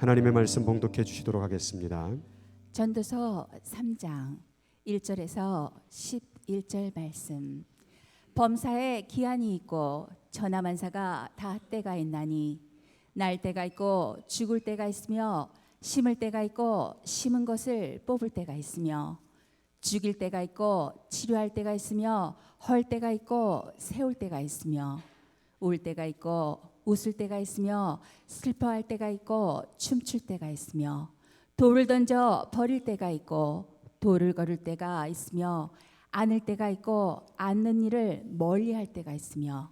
하나님의 말씀 봉독해 주시도록 하겠습니다. 전도서 3장 1절에서 11절 말씀. 범사에 기한이 있고 천하만사가 다 때가 있나니 날 때가 있고 죽을 때가 있으며 심을 때가 있고 심은 것을 뽑을 때가 있으며 죽일 때가 있고 치료할 때가 있으며 헐 때가 있고 세울 때가 있으며 울 때가 있고 웃을 때가 있으며 슬퍼할 때가 있고 춤출 때가 있으며 돌을 던져 버릴 때가 있고 돌을 걸을 때가 있으며 안을 때가 있고 앉는 일을 멀리할 때가 있으며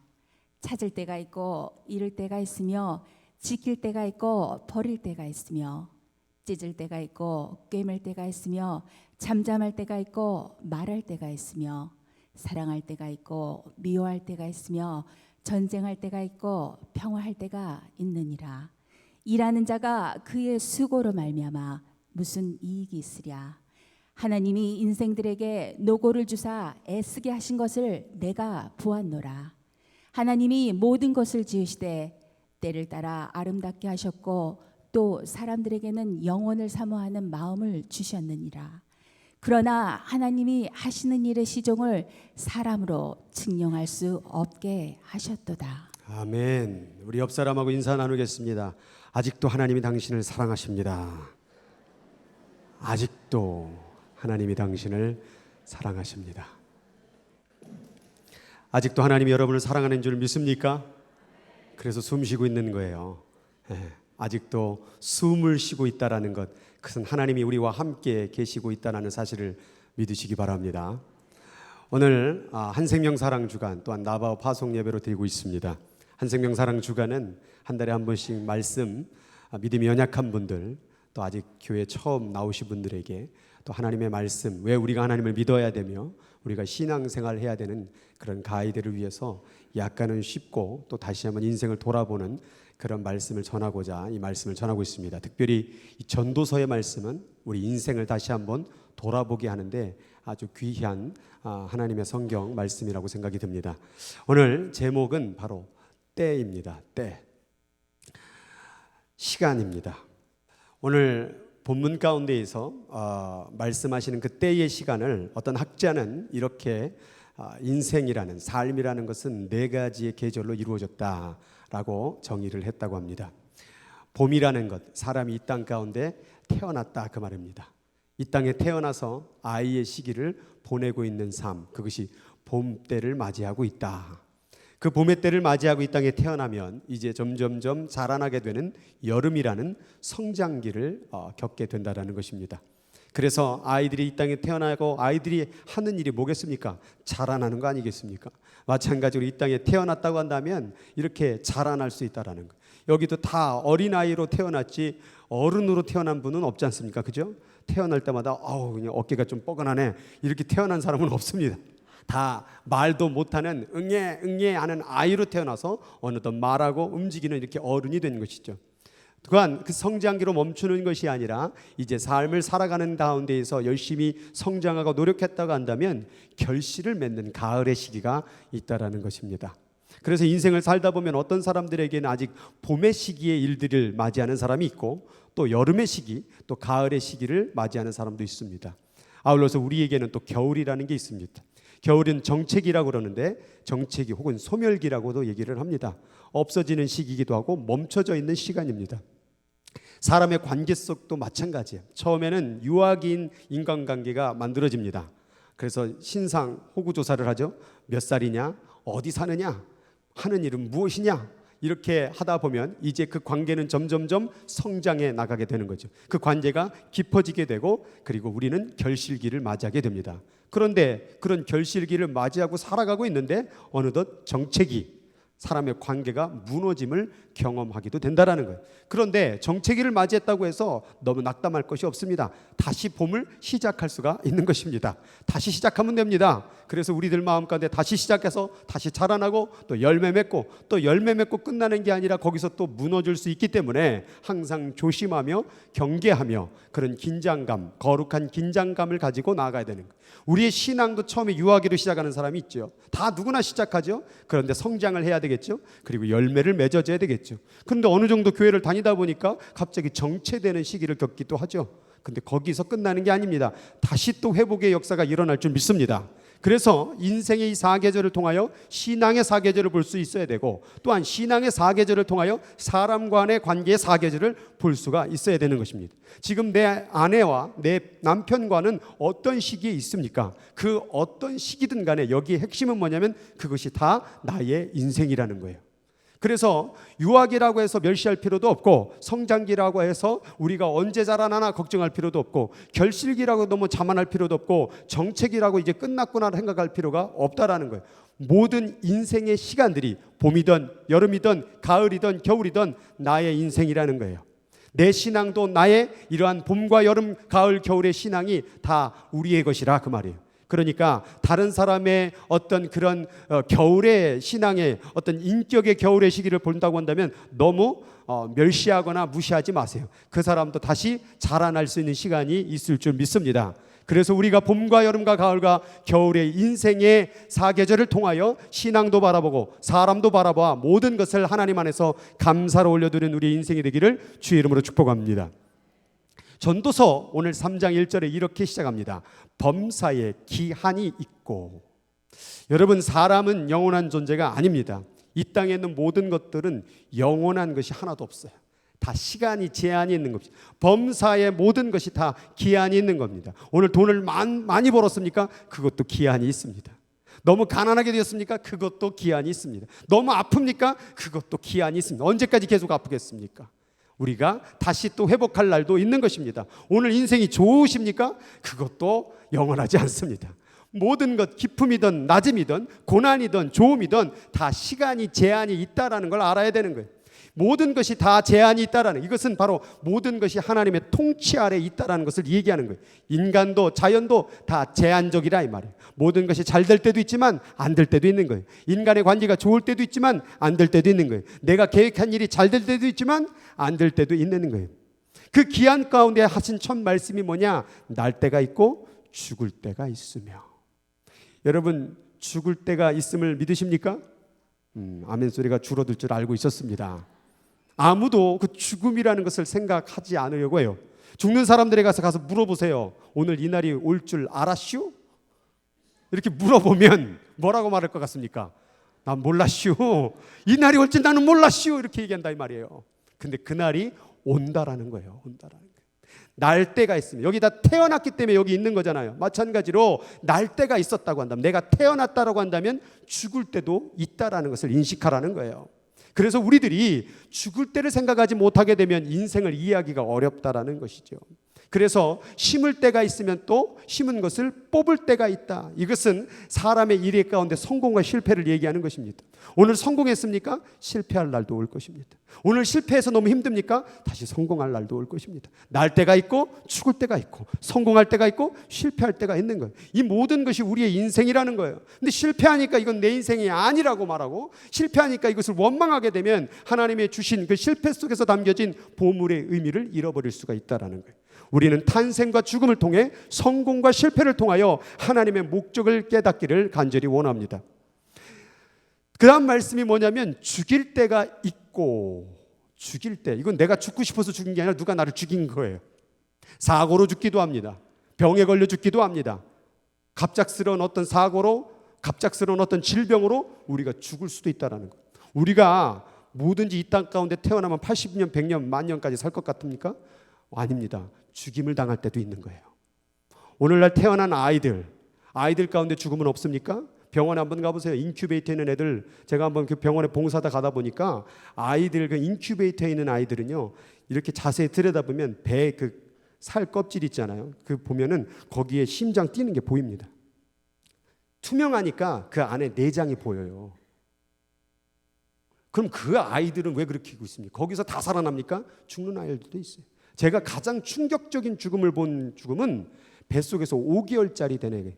찾을 때가 있고 잃을 때가 있으며 지킬 때가 있고 버릴 때가 있으며 찢을 때가 있고 꿰맬 때가 있으며 잠잠할 때가 있고 말할 때가 있으며 사랑할 때가 있고 미워할 때가 있으며 전쟁할 때가 있고 평화할 때가 있느니라. 일하는 자가 그의 수고로 말미암아 무슨 이익이 있으랴. 하나님이 인생들에게 노고를 주사 애쓰게 하신 것을 내가 보았노라. 하나님이 모든 것을 지으시되 때를 따라 아름답게 하셨고 또 사람들에게는 영원을 사모하는 마음을 주셨느니라. 그러나 하나님이 하시는 일의 시종을 사람으로 증명할 수 없게 하셨도다. 아멘. 우리 옆 사람하고 인사 나누겠습니다. 아직도 하나님이 당신을 사랑하십니다. 아직도 하나님이 당신을 사랑하십니다. 아직도 하나님이 여러분을 사랑하는 줄 믿습니까? 그래서 숨 쉬고 있는 거예요. 아직도 숨을 쉬고 있다라는 것, 그것은 하나님이 우리와 함께 계시고 있다는 사실을 믿으시기 바랍니다. 오늘 한생명 사랑 주간 또한 나바오 파송 예배로 드리고 있습니다. 한생명 사랑 주간은 한 달에 한 번씩 말씀, 믿음이 연약한 분들, 또 아직 교회 처음 나오신 분들에게 또 하나님의 말씀, 왜 우리가 하나님을 믿어야 되며 우리가 신앙생활을 해야 되는 그런 가이드를 위해서 약간은 쉽고 또 다시 한번 인생을 돌아보는 그런 말씀을 전하고자 이 말씀을 전하고 있습니다. 특별히 이 전도서의 말씀은 우리 인생을 다시 한번 돌아보게 하는데 아주 귀한 하나님의 성경 말씀이라고 생각이 듭니다. 오늘 제목은 바로 때입니다. 때. 시간입니다. 오늘 본문 가운데에서 말씀하시는 그 때의 시간을 어떤 학자는 이렇게 인생이라는, 삶이라는 것은 네 가지의 계절로 이루어졌다라고 정의를 했다고 합니다. 봄이라는 것, 사람이 이 땅 가운데 태어났다 그 말입니다. 이 땅에 태어나서 아이의 시기를 보내고 있는 삶, 그것이 봄 때를 맞이하고 있다. 그 봄의 때를 맞이하고 이 땅에 태어나면 이제 점점점 자라나게 되는 여름이라는 성장기를 겪게 된다는 것입니다. 그래서 아이들이 이 땅에 태어나고 아이들이 하는 일이 뭐겠습니까? 자라나는 거 아니겠습니까? 마찬가지로 이 땅에 태어났다고 한다면 이렇게 자라날 수 있다는 거. 여기도 다 어린아이로 태어났지 어른으로 태어난 분은 없지 않습니까? 그죠? 태어날 때마다 그냥 어깨가 좀 뻐근하네 이렇게 태어난 사람은 없습니다. 다 말도 못하는 응애 하는 아이로 태어나서 어느덧 말하고 움직이는 이렇게 어른이 된 것이죠. 또한 그 성장기로 멈추는 것이 아니라 이제 삶을 살아가는 가운데에서 열심히 성장하고 노력했다고 한다면 결실을 맺는 가을의 시기가 있다라는 것입니다. 그래서 인생을 살다 보면 어떤 사람들에게는 아직 봄의 시기에 일들을 맞이하는 사람이 있고 또 여름의 시기, 또 가을의 시기를 맞이하는 사람도 있습니다. 아울러서 우리에게는 또 겨울이라는 게 있습니다. 겨울은 정체기라고 그러는데 정체기 혹은 소멸기라고도 얘기를 합니다. 없어지는 시기이기도 하고 멈춰져 있는 시간입니다. 사람의 관계 속도 마찬가지예요. 처음에는 유아기인 인간관계가 만들어집니다. 그래서 신상 호구조사를 하죠. 몇 살이냐, 어디 사느냐, 하는 일은 무엇이냐, 이렇게 하다 보면 이제 그 관계는 점점점 성장해 나가게 되는 거죠. 그 관계가 깊어지게 되고 그리고 우리는 결실기를 맞이하게 됩니다. 그런데 그런 결실기를 맞이하고 살아가고 있는데 어느덧 정체기, 사람의 관계가 무너짐을 경험하기도 된다라는 거예요. 그런데 정체기를 맞이했다고 해서 너무 낙담할 것이 없습니다. 다시 봄을 시작할 수가 있는 것입니다. 다시 시작하면 됩니다. 그래서 우리들 마음 가운데 다시 시작해서 다시 자라나고 또 열매 맺고 또 열매 맺고 끝나는 게 아니라 거기서 또 무너질 수 있기 때문에 항상 조심하며 경계하며 그런 긴장감, 거룩한 긴장감을 가지고 나아가야 되는 거예요. 우리의 신앙도 처음에 유아기로 시작하는 사람이 있죠. 다 누구나 시작하죠. 그런데 성장을 해야 되기 되겠죠. 그리고 열매를 맺어줘야 되겠죠. 그런데 어느 정도 교회를 다니다 보니까 갑자기 정체되는 시기를 겪기도 하죠. 근데 거기서 끝나는 게 아닙니다. 다시 또 회복의 역사가 일어날 줄 믿습니다. 그래서 인생의 이 사계절을 통하여 신앙의 사계절을 볼 수 있어야 되고, 또한 신앙의 사계절을 통하여 사람 간의 관계의 사계절을 볼 수가 있어야 되는 것입니다. 지금 내 아내와 내 남편과는 어떤 시기에 있습니까? 그 어떤 시기든 간에 여기에 핵심은 뭐냐면 그것이 다 나의 인생이라는 거예요. 그래서 유아기라고 해서 멸시할 필요도 없고, 성장기라고 해서 우리가 언제 자라나나 걱정할 필요도 없고, 결실기라고 너무 자만할 필요도 없고, 정체기라고 이제 끝났구나 생각할 필요가 없다라는 거예요. 모든 인생의 시간들이 봄이든 여름이든 가을이든 겨울이든 나의 인생이라는 거예요. 내 신앙도 나의 이러한 봄과 여름, 가을, 겨울의 신앙이 다 우리의 것이라 그 말이에요. 그러니까 다른 사람의 어떤 그런 겨울의 신앙의 어떤 인격의 겨울의 시기를 본다고 한다면 너무 멸시하거나 무시하지 마세요. 그 사람도 다시 자라날 수 있는 시간이 있을 줄 믿습니다. 그래서 우리가 봄과 여름과 가을과 겨울의 인생의 사계절을 통하여 신앙도 바라보고 사람도 바라보아 모든 것을 하나님 안에서 감사로 올려드리는 우리의 인생이 되기를 주의 이름으로 축복합니다. 전도서 오늘 3장 1절에 이렇게 시작합니다. 범사에 기한이 있고. 여러분, 사람은 영원한 존재가 아닙니다. 이 땅에 있는 모든 것들은 영원한 것이 하나도 없어요. 다 시간이 제한이 있는 겁니다. 범사의 모든 것이 다 기한이 있는 겁니다. 오늘 돈을 많이 벌었습니까? 그것도 기한이 있습니다. 너무 가난하게 되었습니까? 그것도 기한이 있습니다. 너무 아픕니까? 그것도 기한이 있습니다. 언제까지 계속 아프겠습니까? 우리가 다시 또 회복할 날도 있는 것입니다. 오늘 인생이 좋으십니까? 그것도 영원하지 않습니다. 모든 것, 기쁨이든 낮음이든 고난이든 좋음이든 다 시간이 제한이 있다라는 걸 알아야 되는 거예요. 모든 것이 다 제한이 있다라는, 이것은 바로 모든 것이 하나님의 통치 아래 있다라는 것을 얘기하는 거예요. 인간도 자연도 다 제한적이라 이 말이에요. 모든 것이 잘 될 때도 있지만 안 될 때도 있는 거예요. 인간의 관계가 좋을 때도 있지만 안 될 때도 있는 거예요. 내가 계획한 일이 잘 될 때도 있지만 안 될 때도 있는 거예요. 그 기한 가운데 하신 첫 말씀이 뭐냐? 날 때가 있고 죽을 때가 있으며. 여러분, 죽을 때가 있음을 믿으십니까? 아멘 소리가 줄어들 줄 알고 있었습니다. 아무도 그 죽음이라는 것을 생각하지 않으려고 해요. 죽는 사람들에 가서 물어보세요. 오늘 이 날이 올 줄 알았슈? 이렇게 물어보면 뭐라고 말할 것 같습니까? 난 몰랐슈. 이 날이 올 줄 나는 몰랐슈. 이렇게 얘기한다 이 말이에요. 근데 그 날이 온다라는 거예요. 온다라는 거예요. 날 때가 있습니다. 여기다 태어났기 때문에 여기 있는 거잖아요. 마찬가지로 날 때가 있었다고 한다면, 내가 태어났다라고 한다면 죽을 때도 있다라는 것을 인식하라는 거예요. 그래서 우리들이 죽을 때를 생각하지 못하게 되면 인생을 이해하기가 어렵다라는 것이죠. 그래서 심을 때가 있으면 또 심은 것을 뽑을 때가 있다. 이것은 사람의 일 가운데 성공과 실패를 얘기하는 것입니다. 오늘 성공했습니까? 실패할 날도 올 것입니다. 오늘 실패해서 너무 힘듭니까? 다시 성공할 날도 올 것입니다. 날 때가 있고 죽을 때가 있고 성공할 때가 있고 실패할 때가 있는 거예요. 이 모든 것이 우리의 인생이라는 거예요. 근데 실패하니까 이건 내 인생이 아니라고 말하고, 실패하니까 이것을 원망하게 되면 하나님의 주신 그 실패 속에서 담겨진 보물의 의미를 잃어버릴 수가 있다는 거예요. 우리는 탄생과 죽음을 통해 성공과 실패를 통하여 하나님의 목적을 깨닫기를 간절히 원합니다. 그 다음 말씀이 뭐냐면 죽일 때가 있고. 죽일 때, 이건 내가 죽고 싶어서 죽인 게 아니라 누가 나를 죽인 거예요. 사고로 죽기도 합니다. 병에 걸려 죽기도 합니다. 갑작스러운 어떤 사고로, 갑작스러운 어떤 질병으로 우리가 죽을 수도 있다는 거예요. 우리가 뭐든지 이 땅 가운데 태어나면 80년, 100년, 만년까지 살 것 같습니까? 아닙니다. 죽임을 당할 때도 있는 거예요. 오늘날 태어난 아이들 가운데 죽음은 없습니까? 병원에 한번 가보세요. 인큐베이터에 있는 애들, 제가 한번 그 병원에 봉사다 가다 보니까 아이들, 그 인큐베이터에 있는 아이들은요, 이렇게 자세히 들여다보면 배 그 살 껍질 있잖아요. 그 보면은 거기에 심장 뛰는 게 보입니다. 투명하니까 그 안에 내장이 보여요. 그럼 그 아이들은 왜 그렇게 키고 있습니까? 거기서 다 살아납니까? 죽는 아이들도 있어요. 제가 가장 충격적인 죽음을 본 죽음은 뱃속에서 5개월짜리 된 애,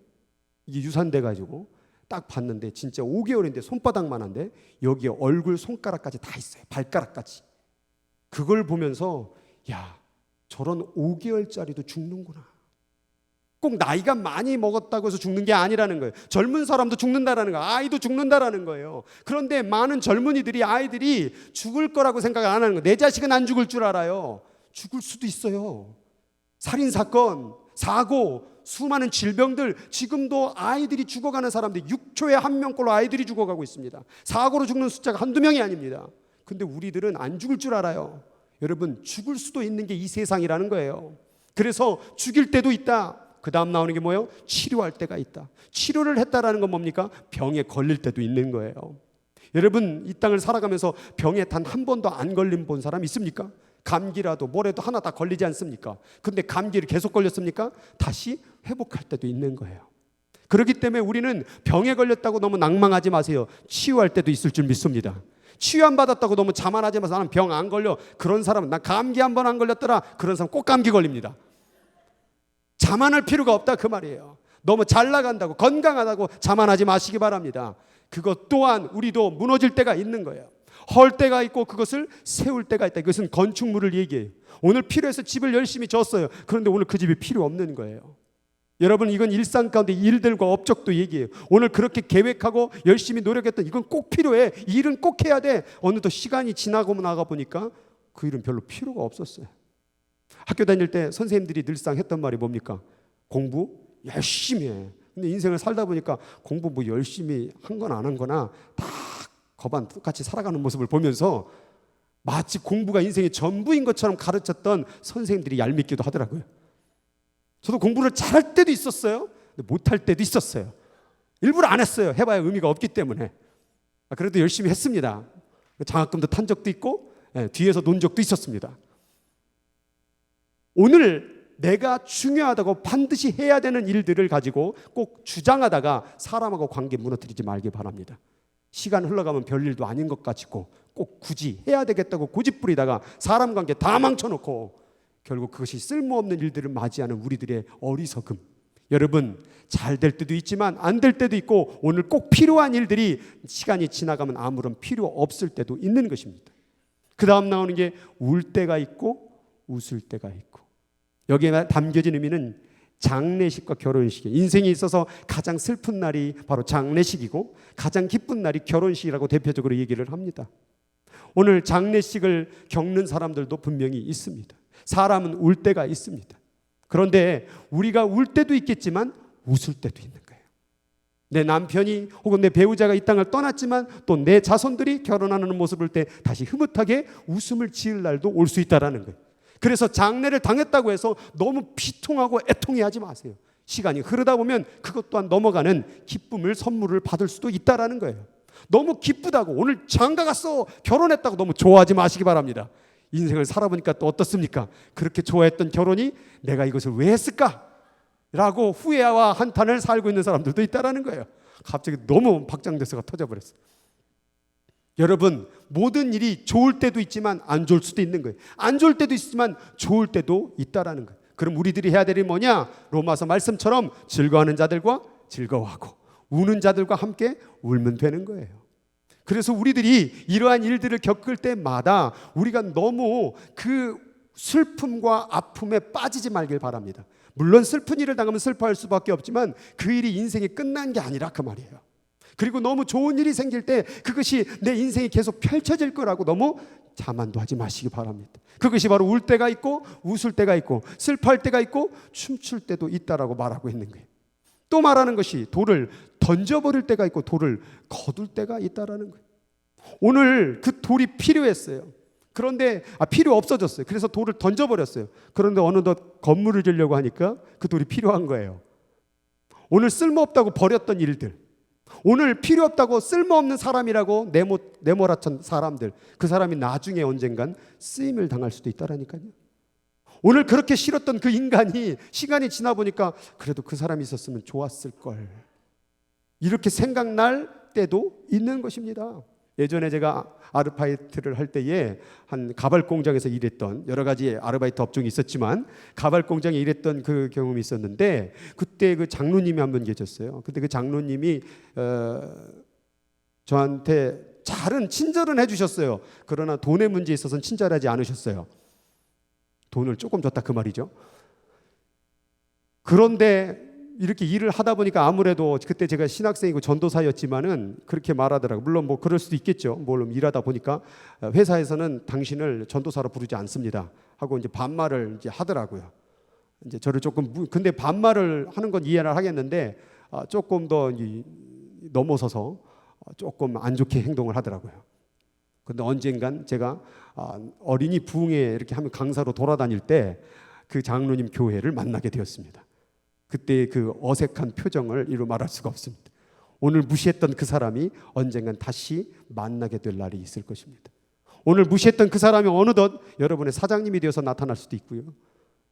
이게 유산돼 가지고 딱 봤는데 진짜 5개월인데 손바닥만한데 여기에 얼굴 손가락까지 다 있어요. 발가락까지. 그걸 보면서 야, 저런 5개월짜리도 죽는구나. 꼭 나이가 많이 먹었다고 해서 죽는 게 아니라는 거예요. 젊은 사람도 죽는다라는 거예요. 아이도 죽는다라는 거예요. 그런데 많은 젊은이들이, 아이들이 죽을 거라고 생각을 안 하는 거예요. 내 자식은 안 죽을 줄 알아요. 죽을 수도 있어요. 살인사건, 사고, 수많은 질병들, 지금도 아이들이 죽어가는 사람들이 6초에 1명꼴로 아이들이 죽어가고 있습니다. 사고로 죽는 숫자가 한두 명이 아닙니다. 근데 우리들은 안 죽을 줄 알아요. 여러분, 죽을 수도 있는 게 이 세상이라는 거예요. 그래서 죽일 때도 있다. 그 다음 나오는 게 뭐예요? 치료할 때가 있다. 치료를 했다라는 건 뭡니까? 병에 걸릴 때도 있는 거예요. 여러분, 이 땅을 살아가면서 병에 단 한 번도 안 걸린 본 사람 있습니까? 감기라도 뭐라도 하나 다 걸리지 않습니까? 근데 감기를 계속 걸렸습니까? 다시 회복할 때도 있는 거예요. 그렇기 때문에 우리는 병에 걸렸다고 너무 낭망하지 마세요. 치유할 때도 있을 줄 믿습니다. 치유 안 받았다고 너무 자만하지 마세요. 나는 병 안 걸려. 그런 사람은, 나 감기 한 번 안 걸렸더라. 그런 사람 꼭 감기 걸립니다. 자만할 필요가 없다 그 말이에요. 너무 잘 나간다고, 건강하다고 자만하지 마시기 바랍니다. 그것 또한 우리도 무너질 때가 있는 거예요. 헐 때가 있고 그것을 세울 때가 있다. 이것은 건축물을 얘기해요. 오늘 필요해서 집을 열심히 졌어요. 그런데 오늘 그 집이 필요 없는 거예요. 여러분, 이건 일상 가운데 일들과 업적도 얘기해요. 오늘 그렇게 계획하고 열심히 노력했던 이건 꼭 필요해. 이 일은 꼭 해야 돼. 어느덧 시간이 지나고 나가 보니까 그 일은 별로 필요가 없었어요. 학교 다닐 때 선생님들이 늘상 했던 말이 뭡니까? 공부 열심히 해. 근데 인생을 살다 보니까 공부 뭐 열심히 한 건 안 한 거나 다 거반 똑같이 살아가는 모습을 보면서 마치 공부가 인생의 전부인 것처럼 가르쳤던 선생님들이 얄밉기도 하더라고요. 저도 공부를 잘할 때도 있었어요. 못할 때도 있었어요. 일부러 안 했어요. 해봐야 의미가 없기 때문에. 그래도 열심히 했습니다. 장학금도 탄 적도 있고 뒤에서 논 적도 있었습니다. 오늘 내가 중요하다고 반드시 해야 되는 일들을 가지고 꼭 주장하다가 사람하고 관계 무너뜨리지 말기 바랍니다. 시간 흘러가면 별일도 아닌 것 가지고 꼭 굳이 해야 되겠다고 고집 부리다가 사람 관계 다 망쳐놓고 결국 그것이 쓸모없는 일들을 맞이하는 우리들의 어리석음. 여러분, 잘 될 때도 있지만 안 될 때도 있고 오늘 꼭 필요한 일들이 시간이 지나가면 아무런 필요 없을 때도 있는 것입니다. 그 다음 나오는 게 울 때가 있고 웃을 때가 있고, 여기에 담겨진 의미는 장례식과 결혼식이에요. 인생에 있어서 가장 슬픈 날이 바로 장례식이고 가장 기쁜 날이 결혼식이라고 대표적으로 얘기를 합니다. 오늘 장례식을 겪는 사람들도 분명히 있습니다. 사람은 울 때가 있습니다. 그런데 우리가 울 때도 있겠지만 웃을 때도 있는 거예요. 내 남편이 혹은 내 배우자가 이 땅을 떠났지만 또 내 자손들이 결혼하는 모습을 볼 때 다시 흐뭇하게 웃음을 지을 날도 올 수 있다는 거예요. 그래서 장례를 당했다고 해서 너무 비통하고 애통해하지 마세요. 시간이 흐르다 보면 그것 또한 넘어가는 기쁨을, 선물을 받을 수도 있다는 거예요. 너무 기쁘다고 오늘 장가 갔어, 결혼했다고 너무 좋아하지 마시기 바랍니다. 인생을 살아보니까 또 어떻습니까? 그렇게 좋아했던 결혼이 내가 이것을 왜 했을까? 라고 후회와 한탄을 살고 있는 사람들도 있다는 거예요. 갑자기 너무 박장대소가 터져버렸어요. 여러분, 모든 일이 좋을 때도 있지만 안 좋을 수도 있는 거예요. 안 좋을 때도 있지만 좋을 때도 있다라는 거예요. 그럼 우리들이 해야 될 일이 뭐냐? 로마서 말씀처럼 즐거워하는 자들과 즐거워하고 우는 자들과 함께 울면 되는 거예요. 그래서 우리들이 이러한 일들을 겪을 때마다 우리가 너무 그 슬픔과 아픔에 빠지지 말길 바랍니다. 물론 슬픈 일을 당하면 슬퍼할 수밖에 없지만 그 일이 인생이 끝난 게 아니라 그 말이에요. 그리고 너무 좋은 일이 생길 때 그것이 내 인생이 계속 펼쳐질 거라고 너무 자만도 하지 마시기 바랍니다. 그것이 바로 울 때가 있고 웃을 때가 있고 슬퍼할 때가 있고 춤출 때도 있다라고 말하고 있는 거예요. 또 말하는 것이 돌을 던져버릴 때가 있고 돌을 거둘 때가 있다라는 거예요. 오늘 그 돌이 필요했어요. 그런데 필요 없어졌어요. 그래서 돌을 던져버렸어요. 그런데 어느덧 건물을 지으려고 하니까 그 돌이 필요한 거예요. 오늘 쓸모없다고 버렸던 일들, 오늘 필요 없다고 쓸모없는 사람이라고 내몰았던 사람들, 그 사람이 나중에 언젠간 쓰임을 당할 수도 있다라니까요. 오늘 그렇게 싫었던 그 인간이 시간이 지나 보니까 그래도 그 사람이 있었으면 좋았을 걸, 이렇게 생각날 때도 있는 것입니다. 예전에 제가 아르바이트를 할 때에 한 가발 공장에서 일했던, 여러 가지 아르바이트 업종이 있었지만 가발 공장에 일했던 그 경험이 있었는데, 그때 그 장로님이 한 분 계셨어요. 그때 그 장로님이 저한테 잘은 친절은 해주셨어요. 그러나 돈의 문제에 있어서는 친절하지 않으셨어요. 돈을 조금 줬다 그 말이죠. 그런데 이렇게 일을 하다 보니까 아무래도 그때 제가 신학생이고 전도사였지만은 그렇게 말하더라고요. 물론 뭐 그럴 수도 있겠죠. 물론 일하다 보니까 회사에서는 당신을 전도사로 부르지 않습니다 하고 이제 반말을 이제 하더라고요. 이제 저를 조금 근데 반말을 하는 건 이해를 하겠는데 조금 더 넘어서서 조금 안 좋게 행동을 하더라고요. 근데 언젠간 제가 어린이 부흥회 이렇게 하면 강사로 돌아다닐 때 그 장로님 교회를 만나게 되었습니다. 그때 그 어색한 표정을 이루 말할 수가 없습니다. 오늘 무시했던 그 사람이 언젠간 다시 만나게 될 날이 있을 것입니다. 오늘 무시했던 그 사람이 어느덧 여러분의 사장님이 되어서 나타날 수도 있고요.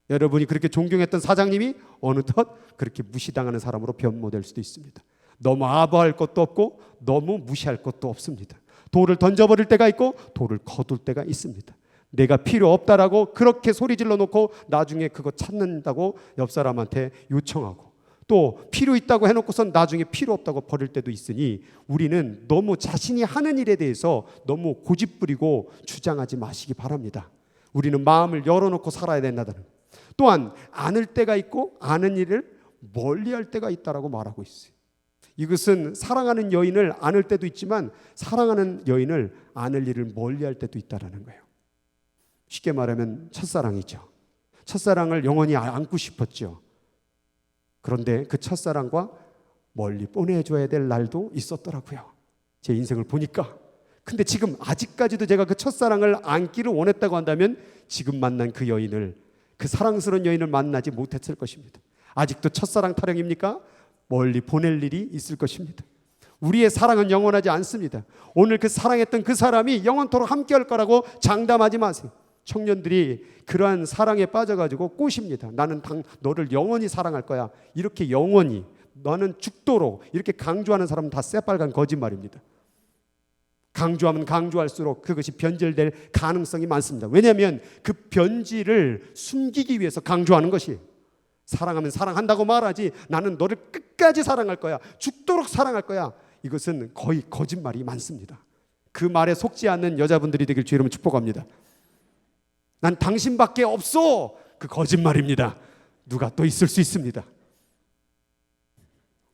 여러분이 그렇게 존경했던 사장님이 어느덧 그렇게 무시당하는 사람으로 변모될 수도 있습니다. 너무 아부할 것도 없고 너무 무시할 것도 없습니다. 돌을 던져버릴 때가 있고 돌을 거둘 때가 있습니다. 내가 필요 없다라고 그렇게 소리질러 놓고 나중에 그거 찾는다고 옆 사람한테 요청하고 또 필요 있다고 해놓고선 나중에 필요 없다고 버릴 때도 있으니 우리는 너무 자신이 하는 일에 대해서 너무 고집부리고 주장하지 마시기 바랍니다. 우리는 마음을 열어놓고 살아야 된다는. 또한 아는 때가 있고 아는 일을 멀리할 때가 있다라고 말하고 있어요. 이것은 사랑하는 여인을 안을 때도 있지만 사랑하는 여인을 안을 일을 멀리할 때도 있다라는 거예요. 쉽게 말하면 첫사랑이죠. 첫사랑을 영원히 안고 싶었죠. 그런데 그 첫사랑과 멀리 보내줘야 될 날도 있었더라고요. 제 인생을 보니까. 근데 지금 아직까지도 제가 그 첫사랑을 안기를 원했다고 한다면 지금 만난 그 여인을, 그 사랑스러운 여인을 만나지 못했을 것입니다. 아직도 첫사랑 타령입니까? 멀리 보낼 일이 있을 것입니다. 우리의 사랑은 영원하지 않습니다. 오늘 그 사랑했던 그 사람이 영원토록 함께할 거라고 장담하지 마세요. 청년들이 그러한 사랑에 빠져가지고 꼬십니다. 나는 너를 영원히 사랑할 거야. 이렇게 영원히, 너는 죽도록 이렇게 강조하는 사람은 다 새빨간 거짓말입니다. 강조하면 강조할수록 그것이 변질될 가능성이 많습니다. 왜냐하면 그 변질을 숨기기 위해서 강조하는 것이에요. 사랑하면 사랑한다고 말하지 나는 너를 끝까지 사랑할 거야. 죽도록 사랑할 거야. 이것은 거의 거짓말이 많습니다. 그 말에 속지 않는 여자분들이 되길 주의 이름으로 축복합니다. 난 당신밖에 없어. 그 거짓말입니다. 누가 또 있을 수 있습니다.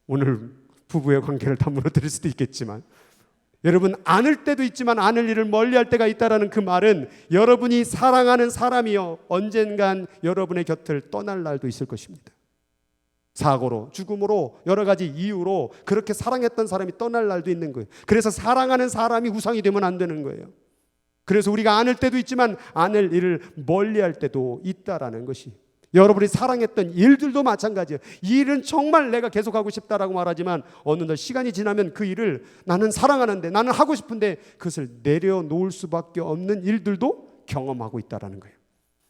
오늘 부부의 관계를 다 무너뜨릴 수도 있겠지만 여러분 안을 때도 있지만 안을 일을 멀리할 때가 있다라는 그 말은 여러분이 사랑하는 사람이요 언젠간 여러분의 곁을 떠날 날도 있을 것입니다. 사고로, 죽음으로, 여러 가지 이유로 그렇게 사랑했던 사람이 떠날 날도 있는 거예요. 그래서 사랑하는 사람이 우상이 되면 안 되는 거예요. 그래서 우리가 안을 때도 있지만 안을 일을 멀리할 때도 있다라는 것이, 여러분이 사랑했던 일들도 마찬가지예요. 이 일은 정말 내가 계속하고 싶다라고 말하지만 어느 날 시간이 지나면 그 일을 나는 사랑하는데 나는 하고 싶은데 그것을 내려놓을 수밖에 없는 일들도 경험하고 있다라는 거예요.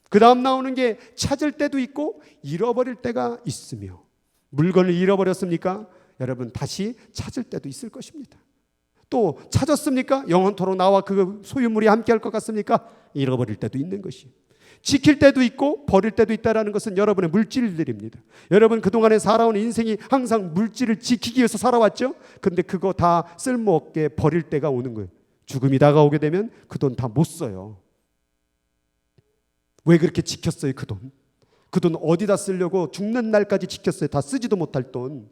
그 다음 나오는 게 찾을 때도 있고 잃어버릴 때가 있으며, 물건을 잃어버렸습니까? 여러분 다시 찾을 때도 있을 것입니다. 또 찾았습니까? 영원토록 나와 그 소유물이 함께할 것 같습니까? 잃어버릴 때도 있는 것이, 지킬 때도 있고 버릴 때도 있다는 것은 여러분의 물질들입니다. 여러분 그동안에 살아온 인생이 항상 물질을 지키기 위해서 살아왔죠. 근데 그거 다 쓸모없게 버릴 때가 오는 거예요. 죽음이 다가오게 되면 그 돈 다 못 써요. 왜 그렇게 지켰어요? 그 돈 어디다 쓰려고 죽는 날까지 지켰어요? 다 쓰지도 못할 돈.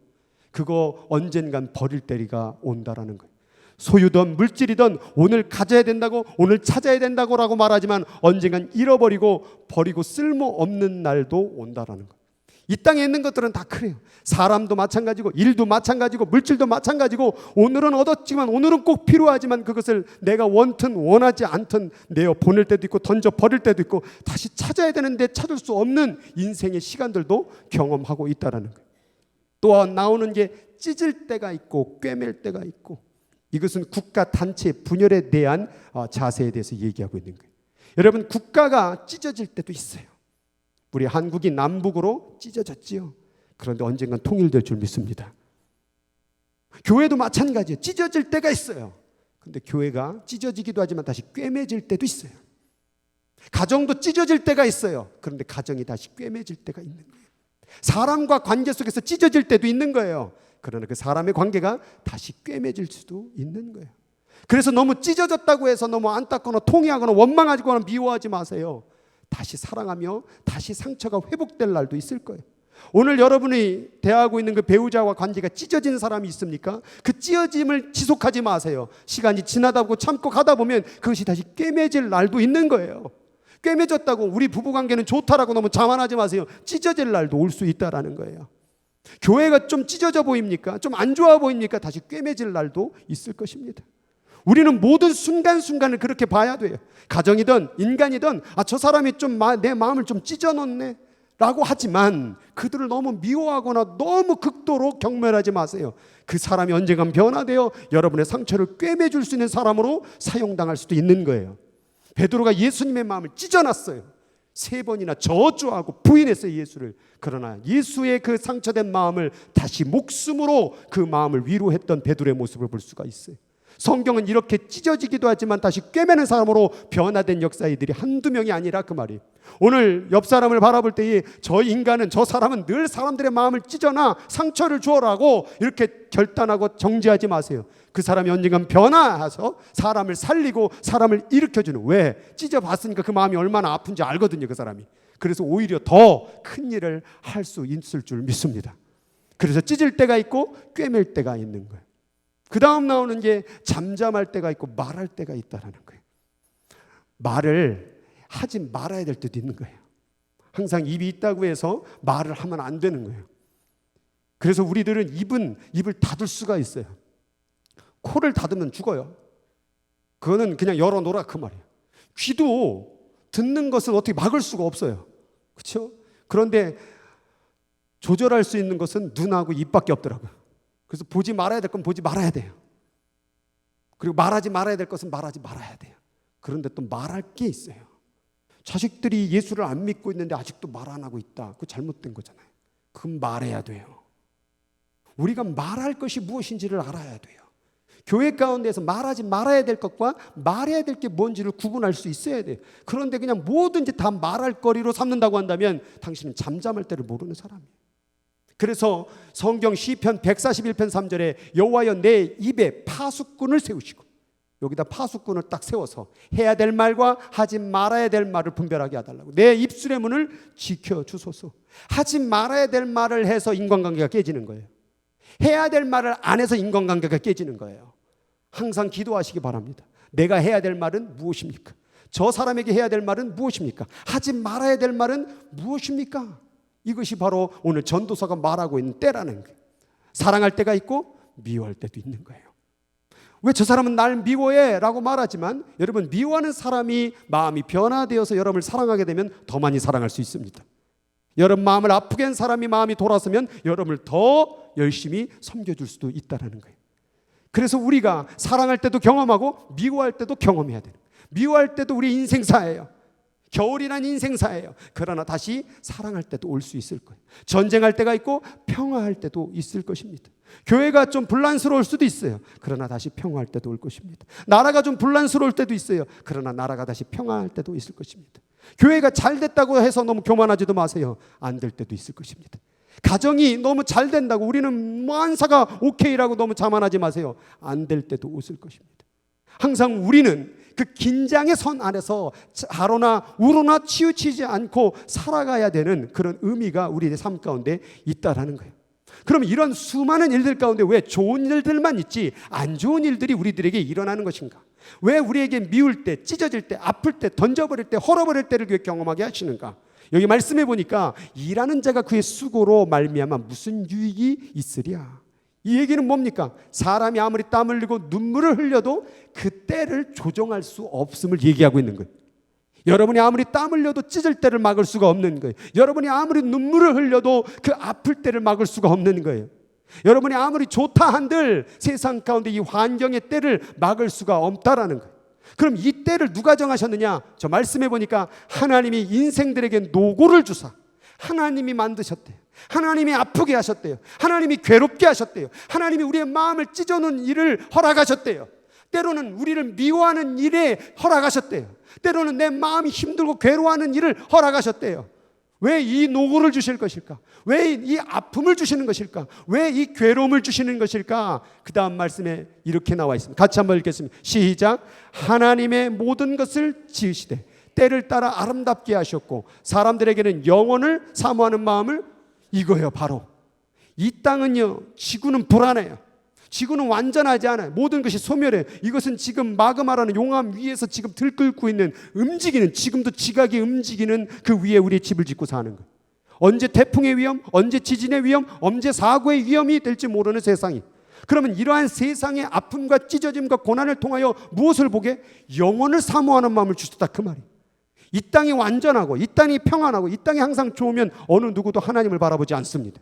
그거 언젠간 버릴 때가 온다라는 거예요. 소유든 물질이든 오늘 가져야 된다고, 오늘 찾아야 된다고라고 말하지만 언젠간 잃어버리고 버리고 쓸모없는 날도 온다라는 거예요. 이 땅에 있는 것들은 다 그래요. 사람도 마찬가지고 일도 마찬가지고 물질도 마찬가지고 오늘은 얻었지만 오늘은 꼭 필요하지만 그것을 내가 원튼 원하지 않든 내어 보낼 때도 있고 던져 버릴 때도 있고 다시 찾아야 되는데 찾을 수 없는 인생의 시간들도 경험하고 있다라는 거예요. 또 나오는 게 찢을 때가 있고 꿰맬 때가 있고, 이것은 국가 단체 분열에 대한 자세에 대해서 얘기하고 있는 거예요. 여러분 국가가 찢어질 때도 있어요. 우리 한국이 남북으로 찢어졌지요. 그런데 언젠간 통일될 줄 믿습니다. 교회도 마찬가지예요. 찢어질 때가 있어요. 그런데 교회가 찢어지기도 하지만 다시 꿰매질 때도 있어요. 가정도 찢어질 때가 있어요. 그런데 가정이 다시 꿰매질 때가 있는 거예요. 사람과 관계 속에서 찢어질 때도 있는 거예요. 그러나 그 사람의 관계가 다시 꿰매질 수도 있는 거예요. 그래서 너무 찢어졌다고 해서 너무 안타거나 통해하거나 원망하거나 미워하지 마세요. 다시 사랑하며 다시 상처가 회복될 날도 있을 거예요. 오늘 여러분이 대하고 있는 그 배우자와 관계가 찢어진 사람이 있습니까? 그 찢어짐을 지속하지 마세요. 시간이 지나다 보고 참고 가다 보면 그것이 다시 꿰매질 날도 있는 거예요. 꿰매졌다고 우리 부부관계는 좋다라고 너무 자만하지 마세요. 찢어질 날도 올 수 있다라는 거예요. 교회가 좀 찢어져 보입니까? 좀 안 좋아 보입니까? 다시 꿰매질 날도 있을 것입니다. 우리는 모든 순간순간을 그렇게 봐야 돼요. 가정이든 인간이든 저 사람이 좀 내 마음을 좀 찢어놓네 라고 하지만 그들을 너무 미워하거나 너무 극도로 경멸하지 마세요. 그 사람이 언젠간 변화되어 여러분의 상처를 꿰매줄 수 있는 사람으로 사용당할 수도 있는 거예요. 베드로가 예수님의 마음을 찢어놨어요. 3번이나 저주하고 부인했어요, 예수를. 그러나 예수의 그 상처된 마음을 다시 목숨으로 그 마음을 위로했던 베드로의 모습을 볼 수가 있어요. 성경은 이렇게 찢어지기도 하지만 다시 꿰매는 사람으로 변화된 역사이들이 한두 명이 아니라 그 말이에요. 오늘 옆 사람을 바라볼 때에 저 인간은, 저 사람은 늘 사람들의 마음을 찢어나 상처를 주어라고 이렇게 결단하고 정지하지 마세요. 그 사람이 언젠간 변화해서 사람을 살리고 사람을 일으켜주는, 왜? 찢어봤으니까 그 마음이 얼마나 아픈지 알거든요, 그 사람이. 그래서 오히려 더 큰 일을 할 수 있을 줄 믿습니다. 그래서 찢을 때가 있고 꿰맬 때가 있는 거예요. 그 다음 나오는 게 잠잠할 때가 있고 말할 때가 있다라는 거예요. 말을 하지 말아야 될 때도 있는 거예요. 항상 입이 있다고 해서 말을 하면 안 되는 거예요. 그래서 우리들은 입을 닫을 수가 있어요. 코를 닫으면 죽어요. 그거는 그냥 열어놓으라 그 말이에요. 귀도 듣는 것은 어떻게 막을 수가 없어요. 그렇죠? 그런데 조절할 수 있는 것은 눈하고 입밖에 없더라고요. 그래서 보지 말아야 될 건 보지 말아야 돼요. 그리고 말하지 말아야 될 것은 말하지 말아야 돼요. 그런데 또 말할 게 있어요. 자식들이 예수를 안 믿고 있는데 아직도 말 안 하고 있다. 그거 잘못된 거잖아요. 그건 말해야 돼요. 우리가 말할 것이 무엇인지를 알아야 돼요. 교회 가운데서 말하지 말아야 될 것과 말해야 될 게 뭔지를 구분할 수 있어야 돼요. 그런데 그냥 뭐든지 다 말할 거리로 삼는다고 한다면 당신은 잠잠할 때를 모르는 사람이에요. 그래서 성경 시편 141편 3절에 여호와여 내 입에 파수꾼을 세우시고, 여기다 파수꾼을 딱 세워서 해야 될 말과 하지 말아야 될 말을 분별하게 해달라고. 내 입술의 문을 지켜주소서. 하지 말아야 될 말을 해서 인간관계가 깨지는 거예요. 해야 될 말을 안 해서 인간관계가 깨지는 거예요. 항상 기도하시기 바랍니다. 내가 해야 될 말은 무엇입니까? 저 사람에게 해야 될 말은 무엇입니까? 하지 말아야 될 말은 무엇입니까? 이것이 바로 오늘 전도서가 말하고 있는 때라는 거예요. 사랑할 때가 있고 미워할 때도 있는 거예요. 왜 저 사람은 날 미워해? 라고 말하지만 여러분, 미워하는 사람이 마음이 변화되어서 여러분을 사랑하게 되면 더 많이 사랑할 수 있습니다. 여러분 마음을 아프게 한 사람이 마음이 돌아서면 여러분을 더 열심히 섬겨줄 수도 있다는 거예요. 그래서 우리가 사랑할 때도 경험하고 미워할 때도 경험해야 돼요. 미워할 때도 우리 인생사예요. 겨울이란 인생사예요. 그러나 다시 사랑할 때도 올 수 있을 거예요. 전쟁할 때가 있고 평화할 때도 있을 것입니다. 교회가 좀 분란스러울 수도 있어요. 그러나 다시 평화할 때도 올 것입니다. 나라가 좀 분란스러울 때도 있어요. 그러나 나라가 다시 평화할 때도 있을 것입니다. 교회가 잘 됐다고 해서 너무 교만하지도 마세요. 안 될 때도 있을 것입니다. 가정이 너무 잘 된다고 우리는 만사가 오케이라고 너무 자만하지 마세요. 안 될 때도 있을 것입니다. 항상 우리는 그 긴장의 선 안에서 좌로나 우로나 치우치지 않고 살아가야 되는 그런 의미가 우리의 삶 가운데 있다라는 거예요. 그럼 이런 수많은 일들 가운데 왜 좋은 일들만 있지 안 좋은 일들이 우리들에게 일어나는 것인가? 왜 우리에게 미울 때, 찢어질 때, 아플 때, 던져버릴 때, 헐어버릴 때를 경험하게 하시는가? 여기 말씀해 보니까 일하는 자가 그의 수고로 말미암아 무슨 유익이 있으랴. 이 얘기는 뭡니까? 사람이 아무리 땀 흘리고 눈물을 흘려도 그 때를 조정할 수 없음을 얘기하고 있는 거예요. 여러분이 아무리 땀 흘려도 찢을 때를 막을 수가 없는 거예요. 여러분이 아무리 눈물을 흘려도 그 아플 때를 막을 수가 없는 거예요. 여러분이 아무리 좋다 한들 세상 가운데 이 환경의 때를 막을 수가 없다라는 거예요. 그럼 이 때를 누가 정하셨느냐? 저 말씀해 보니까 하나님이 인생들에게 노고를 주사 하나님이 만드셨대요. 하나님이 아프게 하셨대요. 하나님이 괴롭게 하셨대요. 하나님이 우리의 마음을 찢어놓은 일을 허락하셨대요. 때로는 우리를 미워하는 일에 허락하셨대요. 때로는 내 마음이 힘들고 괴로워하는 일을 허락하셨대요. 왜 이 노고를 주실 것일까? 왜 이 아픔을 주시는 것일까? 왜 이 괴로움을 주시는 것일까? 그 다음 말씀에 이렇게 나와 있습니다. 같이 한번 읽겠습니다. 시작. 하나님의 모든 것을 지으시되 때를 따라 아름답게 하셨고 사람들에게는 영원을 사모하는 마음을 이거예요. 바로 이 땅은요, 지구는 불안해요. 지구는 완전하지 않아요. 모든 것이 소멸해요. 이것은 지금 마그마라는 용암 위에서 지금 들끓고 있는, 움직이는, 지금도 지각이 움직이는 그 위에 우리의 집을 짓고 사는 거예요. 언제 태풍의 위험, 언제 지진의 위험, 언제 사고의 위험이 될지 모르는 세상이. 그러면 이러한 세상의 아픔과 찢어짐과 고난을 통하여 무엇을 보게? 영혼을 사모하는 마음을 주셨다, 그 말이에요. 이 땅이 완전하고 이 땅이 평안하고 이 땅이 항상 좋으면 어느 누구도 하나님을 바라보지 않습니다.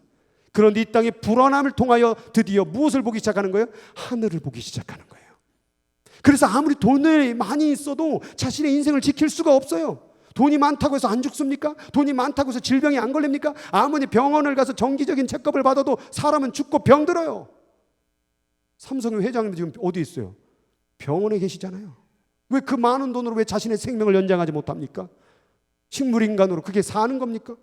그런데 이 땅의 불안함을 통하여 드디어 무엇을 보기 시작하는 거예요? 하늘을 보기 시작하는 거예요. 그래서 아무리 돈이 많이 있어도 자신의 인생을 지킬 수가 없어요. 돈이 많다고 해서 안 죽습니까? 돈이 많다고 해서 질병이 안 걸립니까? 아무리 병원을 가서 정기적인 체크업을 받아도 사람은 죽고 병들어요. 삼성의 회장님 지금 어디 있어요? 병원에 계시잖아요. 왜 그 많은 돈으로 왜 자신의 생명을 연장하지 못합니까? 식물인간으로 그게 사는 겁니까?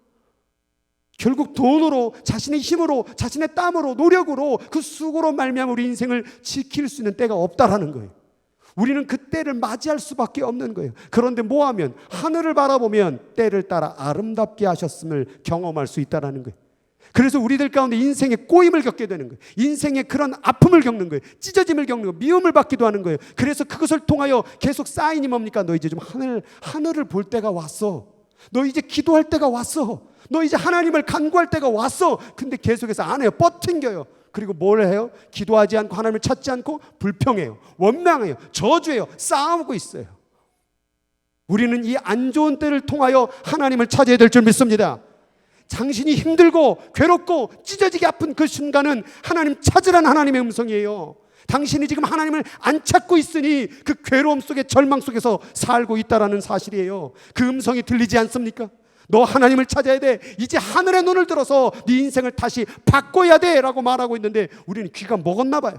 결국 돈으로, 자신의 힘으로, 자신의 땀으로, 노력으로, 그 수고로 말미암아 우리 인생을 지킬 수 있는 때가 없다라는 거예요. 우리는 그 때를 맞이할 수밖에 없는 거예요. 그런데 뭐하면? 하늘을 바라보면 때를 따라 아름답게 하셨음을 경험할 수 있다라는 거예요. 그래서 우리들 가운데 인생의 꼬임을 겪게 되는 거예요. 인생의 그런 아픔을 겪는 거예요. 찢어짐을 겪는 거예요. 미움을 받기도 하는 거예요. 그래서 그것을 통하여 계속 사인이 뭡니까? 너 이제 좀 하늘을 볼 때가 왔어. 너 이제 기도할 때가 왔어. 너 이제 하나님을 간구할 때가 왔어. 근데 계속해서 안 해요. 뻗팅겨요. 그리고 뭘 해요? 기도하지 않고 하나님을 찾지 않고 불평해요. 원망해요. 저주해요. 싸우고 있어요. 우리는 이 안 좋은 때를 통하여 하나님을 찾아야 될 줄 믿습니다. 당신이 힘들고 괴롭고 찢어지게 아픈 그 순간은 하나님 찾으라는 하나님의 음성이에요. 당신이 지금 하나님을 안 찾고 있으니 그 괴로움 속에 절망 속에서 살고 있다라는 사실이에요. 그 음성이 들리지 않습니까? 너 하나님을 찾아야 돼. 이제 하늘의 눈을 들어서 네 인생을 다시 바꿔야 돼 라고 말하고 있는데 우리는 귀가 먹었나 봐요.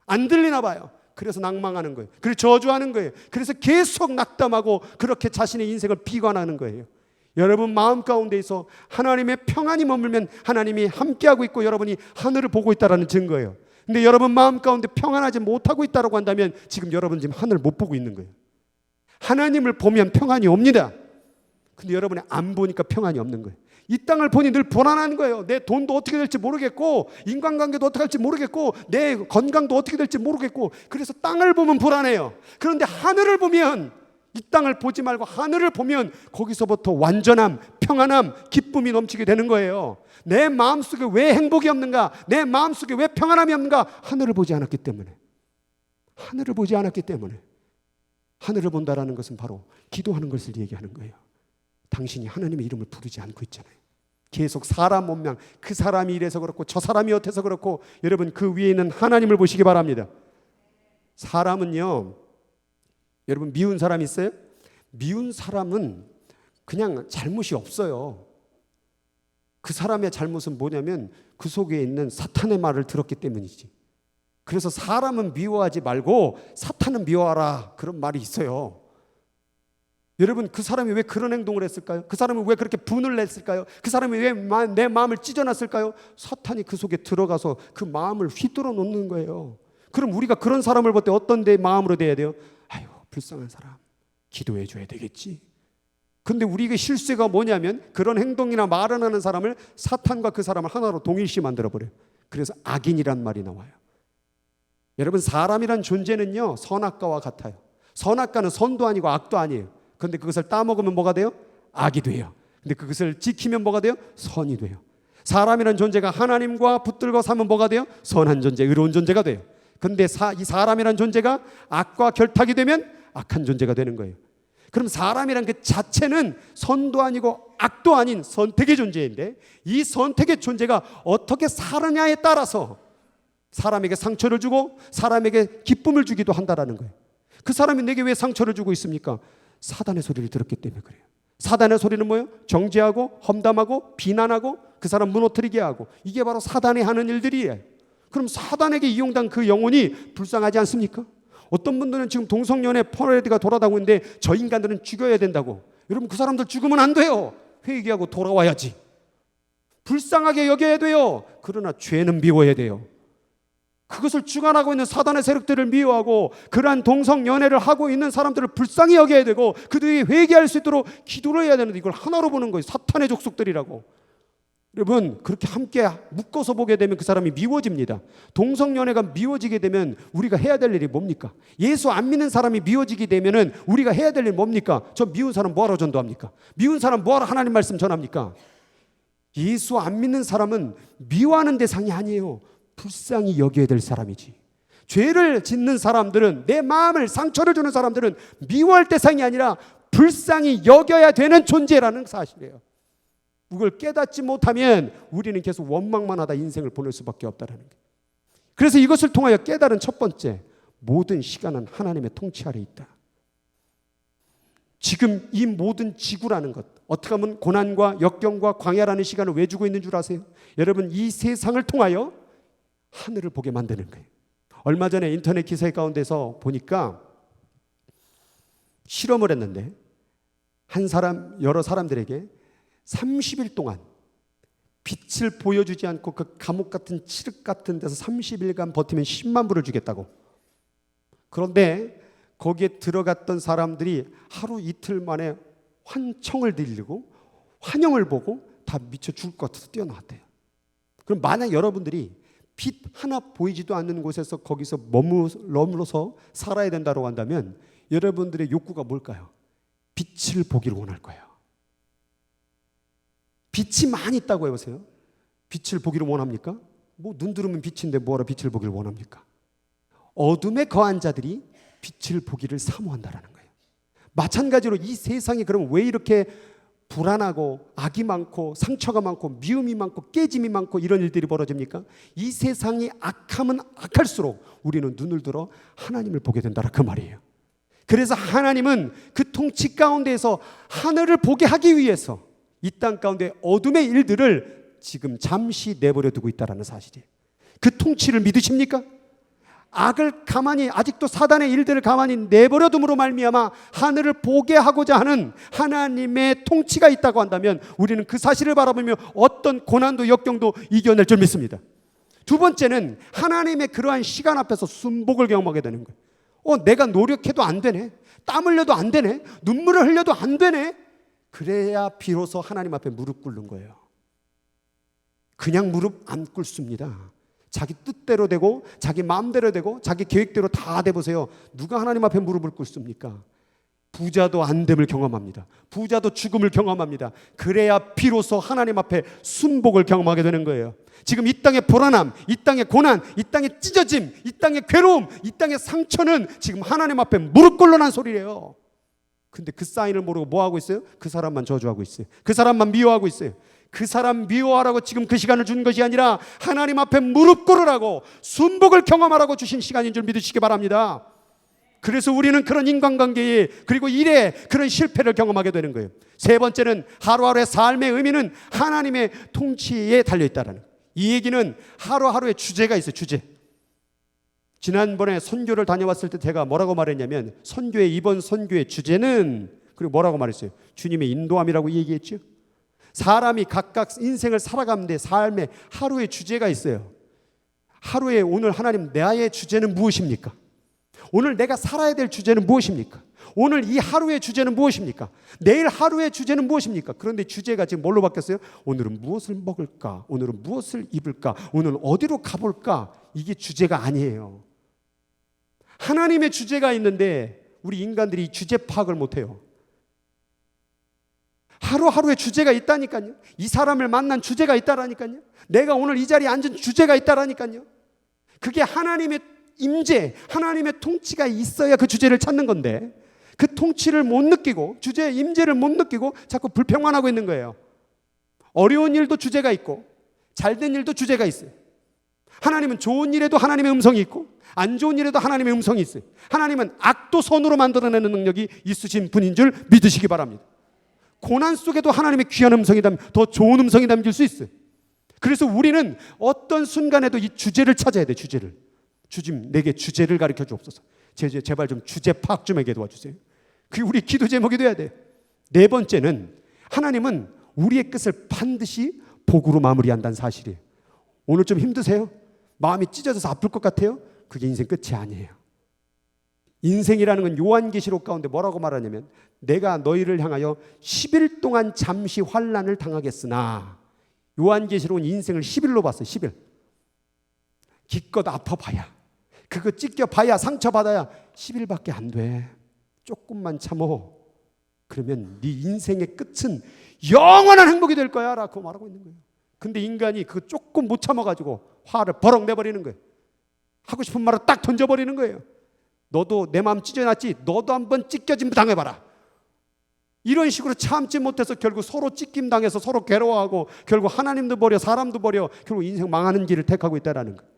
안 들리나 봐요. 그래서 낭망하는 거예요. 그래서 저주하는 거예요. 그래서 계속 낙담하고 그렇게 자신의 인생을 비관하는 거예요. 여러분 마음 가운데에서 하나님의 평안이 머물면 하나님이 함께하고 있고 여러분이 하늘을 보고 있다는 증거예요. 근데 여러분 마음 가운데 평안하지 못하고 있다고 한다면 지금 여러분 지금 하늘을 못 보고 있는 거예요. 하나님을 보면 평안이 옵니다. 근데 여러분이 안 보니까 평안이 없는 거예요. 이 땅을 보니 늘 불안한 거예요. 내 돈도 어떻게 될지 모르겠고 인간관계도 어떻게 할지 모르겠고 내 건강도 어떻게 될지 모르겠고 그래서 땅을 보면 불안해요. 그런데 하늘을 보면 이 땅을 보지 말고 하늘을 보면 거기서부터 완전함, 평안함, 기쁨이 넘치게 되는 거예요. 내 마음속에 왜 행복이 없는가? 내 마음속에 왜 평안함이 없는가? 하늘을 보지 않았기 때문에. 하늘을 보지 않았기 때문에. 하늘을 본다라는 것은 바로 기도하는 것을 얘기하는 거예요. 당신이 하나님의 이름을 부르지 않고 있잖아요. 계속 사람 원망, 그 사람이 이래서 그렇고 저 사람이 어때서 그렇고 여러분 그 위에 있는 하나님을 보시기 바랍니다. 사람은요, 여러분 미운 사람 있어요? 미운 사람은 그냥 잘못이 없어요. 그 사람의 잘못은 뭐냐면 그 속에 있는 사탄의 말을 들었기 때문이지. 그래서 사람은 미워하지 말고 사탄은 미워하라 그런 말이 있어요. 여러분 그 사람이 왜 그런 행동을 했을까요? 그 사람이 왜 그렇게 분을 냈을까요? 그 사람이 왜 내 마음을 찢어놨을까요? 사탄이 그 속에 들어가서 그 마음을 휘뚫어 놓는 거예요. 그럼 우리가 그런 사람을 볼 때 어떤 데 마음으로 돼야 돼요? 아유 불쌍한 사람 기도해 줘야 되겠지. 근데 우리의 실수가 뭐냐면 그런 행동이나 말을 하는 사람을 사탄과 그 사람을 하나로 동일시 만들어버려요. 그래서 악인이란 말이 나와요. 여러분 사람이란 존재는요 선악과와 같아요. 선악과는 선도 아니고 악도 아니에요. 그런데 그것을 따먹으면 뭐가 돼요? 악이 돼요. 근데 그것을 지키면 뭐가 돼요? 선이 돼요. 사람이란 존재가 하나님과 붙들고 사면 뭐가 돼요? 선한 존재, 의로운 존재가 돼요. 근데 이 사람이란 존재가 악과 결탁이 되면 악한 존재가 되는 거예요. 그럼 사람이란 그 자체는 선도 아니고 악도 아닌 선택의 존재인데 이 선택의 존재가 어떻게 살느냐에 따라서 사람에게 상처를 주고 사람에게 기쁨을 주기도 한다라는 거예요. 그 사람이 내게 왜 상처를 주고 있습니까? 사단의 소리를 들었기 때문에 그래요. 사단의 소리는 뭐예요? 정죄하고 험담하고 비난하고 그 사람 무너뜨리게 하고 이게 바로 사단이 하는 일들이에요. 그럼 사단에게 이용된 그 영혼이 불쌍하지 않습니까? 어떤 분들은 지금 동성연애 퍼레이드가 돌아다니고 있는데 저 인간들은 죽여야 된다고. 여러분 그 사람들 죽으면 안 돼요. 회개하고 돌아와야지. 불쌍하게 여겨야 돼요. 그러나 죄는 미워야 돼요. 그것을 주관하고 있는 사단의 세력들을 미워하고 그러한 동성연애를 하고 있는 사람들을 불쌍히 여겨야 되고 그들이 회개할 수 있도록 기도를 해야 되는데 이걸 하나로 보는 거예요. 사탄의 족속들이라고. 여러분, 그렇게 함께 묶어서 보게 되면 그 사람이 미워집니다. 동성연애가 미워지게 되면 우리가 해야 될 일이 뭡니까? 예수 안 믿는 사람이 미워지게 되면 우리가 해야 될 일이 뭡니까? 저 미운 사람 뭐하러 전도합니까? 미운 사람 뭐하러 하나님 말씀 전합니까? 예수 안 믿는 사람은 미워하는 대상이 아니에요. 불쌍히 여겨야 될 사람이지. 죄를 짓는 사람들은, 내 마음을 상처를 주는 사람들은 미워할 대상이 아니라 불쌍히 여겨야 되는 존재라는 사실이에요. 그걸 깨닫지 못하면 우리는 계속 원망만 하다 인생을 보낼 수밖에 없다는 거예요. 그래서 이것을 통하여 깨달은 첫 번째, 모든 시간은 하나님의 통치 아래 있다. 지금 이 모든 지구라는 것, 어떻게 하면 고난과 역경과 광야라는 시간을 왜 주고 있는 줄 아세요? 여러분, 이 세상을 통하여 하늘을 보게 만드는 거예요. 얼마 전에 인터넷 기사 가운데서 보니까 실험을 했는데 여러 사람들에게 30일 동안 빛을 보여주지 않고 그 감옥 같은 칠흑 같은 데서 30일간 버티면 10만 불을 주겠다고. 그런데 거기에 들어갔던 사람들이 하루 이틀 만에 환청을 들리고 환영을 보고 다 미쳐 죽을 것 같아서 뛰어나왔대요. 그럼 만약 여러분들이 빛 하나 보이지도 않는 곳에서 거기서 머물러서 살아야 된다고 한다면 여러분들의 욕구가 뭘까요? 빛을 보기를 원할 거예요. 빛이 많이 있다고 해보세요. 빛을 보기를 원합니까? 뭐 눈 들으면 빛인데 뭐하러 빛을 보기를 원합니까? 어둠에 거한 자들이 빛을 보기를 사모한다라는 거예요. 마찬가지로 이 세상이 그럼 왜 이렇게 불안하고 악이 많고 상처가 많고 미움이 많고 깨짐이 많고 이런 일들이 벌어집니까? 이 세상이 악하면 악할수록 우리는 눈을 들어 하나님을 보게 된다라 그 말이에요. 그래서 하나님은 그 통치 가운데에서 하늘을 보게 하기 위해서 이 땅 가운데 어둠의 일들을 지금 잠시 내버려 두고 있다는 사실이에요. 그 통치를 믿으십니까? 악을 가만히, 아직도 사단의 일들을 가만히 내버려 둠으로 말미암아 하늘을 보게 하고자 하는 하나님의 통치가 있다고 한다면 우리는 그 사실을 바라보며 어떤 고난도 역경도 이겨낼 줄 믿습니다. 두 번째는 하나님의 그러한 시간 앞에서 순복을 경험하게 되는 거예요. 내가 노력해도 안 되네, 땀 흘려도 안 되네, 눈물을 흘려도 안 되네. 그래야 비로소 하나님 앞에 무릎 꿇는 거예요. 그냥 무릎 안 꿇습니다. 자기 뜻대로 되고 자기 마음대로 되고 자기 계획대로 다 돼보세요. 누가 하나님 앞에 무릎을 꿇습니까? 부자도 안됨을 경험합니다. 부자도 죽음을 경험합니다. 그래야 비로소 하나님 앞에 순복을 경험하게 되는 거예요. 지금 이 땅의 불안함, 이 땅의 고난, 이 땅의 찢어짐, 이 땅의 괴로움, 이 땅의 상처는 지금 하나님 앞에 무릎 꿇러 난 소리래요. 근데 그 사인을 모르고 뭐 하고 있어요? 그 사람만 저주하고 있어요. 그 사람만 미워하고 있어요. 그 사람 미워하라고 지금 그 시간을 준 것이 아니라 하나님 앞에 무릎 꿇으라고 순복을 경험하라고 주신 시간인 줄 믿으시기 바랍니다. 그래서 우리는 그런 인간관계에 그리고 일에 그런 실패를 경험하게 되는 거예요. 세 번째는 하루하루의 삶의 의미는 하나님의 통치에 달려있다는 거예요. 이 얘기는 하루하루의 주제가 있어요. 주제. 지난번에 선교를 다녀왔을 때 제가 뭐라고 말했냐면 선교의 이번 선교의 주제는 그리고 뭐라고 말했어요? 주님의 인도함이라고 얘기했죠. 사람이 각각 인생을 살아가는데 삶의 하루의 주제가 있어요. 하루에 오늘 하나님 나의 주제는 무엇입니까? 오늘 내가 살아야 될 주제는 무엇입니까? 오늘 이 하루의 주제는 무엇입니까? 내일 하루의 주제는 무엇입니까? 그런데 주제가 지금 뭘로 바뀌었어요? 오늘은 무엇을 먹을까? 오늘은 무엇을 입을까? 오늘 어디로 가볼까? 이게 주제가 아니에요. 하나님의 주제가 있는데 우리 인간들이 주제 파악을 못해요. 하루하루의 주제가 있다니까요. 이 사람을 만난 주제가 있다라니까요. 내가 오늘 이 자리에 앉은 주제가 있다라니까요. 그게 하나님의 임재, 하나님의 통치가 있어야 그 주제를 찾는 건데 그 통치를 못 느끼고 주제의 임재를 못 느끼고 자꾸 불평만 하고 있는 거예요. 어려운 일도 주제가 있고 잘된 일도 주제가 있어요. 하나님은 좋은 일에도 하나님의 음성이 있고 안 좋은 일에도 하나님의 음성이 있어요. 하나님은 악도 선으로 만들어내는 능력이 있으신 분인 줄 믿으시기 바랍니다. 고난 속에도 하나님의 귀한 음성이 더 좋은 음성이 담길 수 있어요. 그래서 우리는 어떤 순간에도 이 주제를 찾아야 돼. 주제를. 주님 내게 주제를 가르쳐 주옵소서. 제발 좀 주제 파악 좀 하게 도와주세요. 그게 우리 기도 제목이 돼야 돼. 네 번째는 하나님은 우리의 끝을 반드시 복으로 마무리한다는 사실이에요. 오늘 좀 힘드세요? 마음이 찢어져서 아플 것 같아요? 그게 인생 끝이 아니에요. 인생이라는 건 요한계시록 가운데 뭐라고 말하냐면 내가 너희를 향하여 10일 동안 잠시 환난을 당하겠으나 요한계시록은 인생을 10일로 봤어요. 10일. 기껏 아파봐야, 그거 찢겨봐야, 상처받아야 10일밖에 안 돼. 조금만 참어. 그러면 네 인생의 끝은 영원한 행복이 될 거야 라고 말하고 있는 거예요. 근데 인간이 그거 조금 못 참아가지고 화를 버럭 내버리는 거예요. 하고 싶은 말을 딱 던져버리는 거예요. 너도 내 마음 찢어놨지? 너도 한번 찢겨짐 당해봐라. 이런 식으로 참지 못해서 결국 서로 찢김 당해서 서로 괴로워하고 결국 하나님도 버려 사람도 버려 결국 인생 망하는 길을 택하고 있다는 거예요.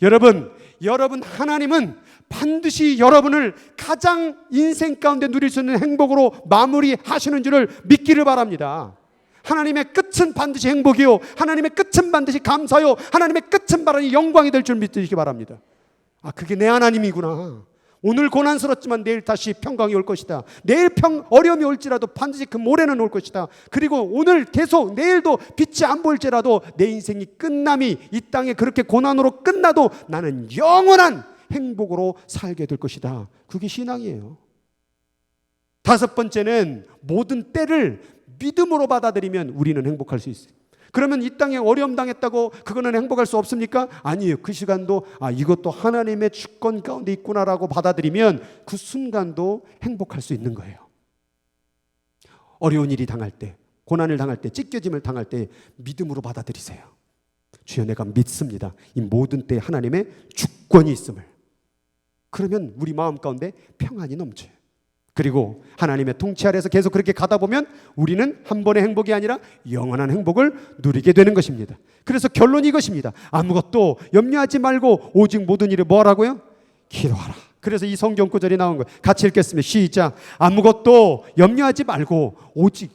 여러분 하나님은 반드시 여러분을 가장 인생 가운데 누릴 수 있는 행복으로 마무리하시는 줄을 믿기를 바랍니다. 하나님의 끝은 반드시 행복이요, 하나님의 끝은 반드시 감사요, 하나님의 끝은 바로 영광이 될 줄 믿으시기 바랍니다. 아, 그게 내 하나님이구나. 오늘 고난스럽지만 내일 다시 평강이 올 것이다. 내일 어려움이 올지라도 반드시 그 모레는 올 것이다. 그리고 오늘 계속 내일도 빛이 안 보일지라도 내 인생이 끝남이 이 땅에 그렇게 고난으로 끝나도 나는 영원한 행복으로 살게 될 것이다. 그게 신앙이에요. 다섯 번째는 모든 때를 믿음으로 받아들이면 우리는 행복할 수 있어요. 그러면 이 땅에 어려움 당했다고 그거는 행복할 수 없습니까? 아니에요. 그 시간도 이것도 하나님의 주권 가운데 있구나라고 받아들이면 그 순간도 행복할 수 있는 거예요. 어려운 일이 당할 때, 고난을 당할 때, 찢겨짐을 당할 때 믿음으로 받아들이세요. 주여, 내가 믿습니다. 이 모든 때에 하나님의 주권이 있음을. 그러면 우리 마음 가운데 평안이 넘쳐요. 그리고 하나님의 통치 아래에서 계속 그렇게 가다 보면 우리는 한 번의 행복이 아니라 영원한 행복을 누리게 되는 것입니다. 그래서 결론이 이것입니다. 아무것도 염려하지 말고 오직 모든 일에 뭐라고요? 기도하라. 그래서 이 성경 구절이 나온 거예요. 같이 읽겠습니다. 시작. 아무것도 염려하지 말고 오직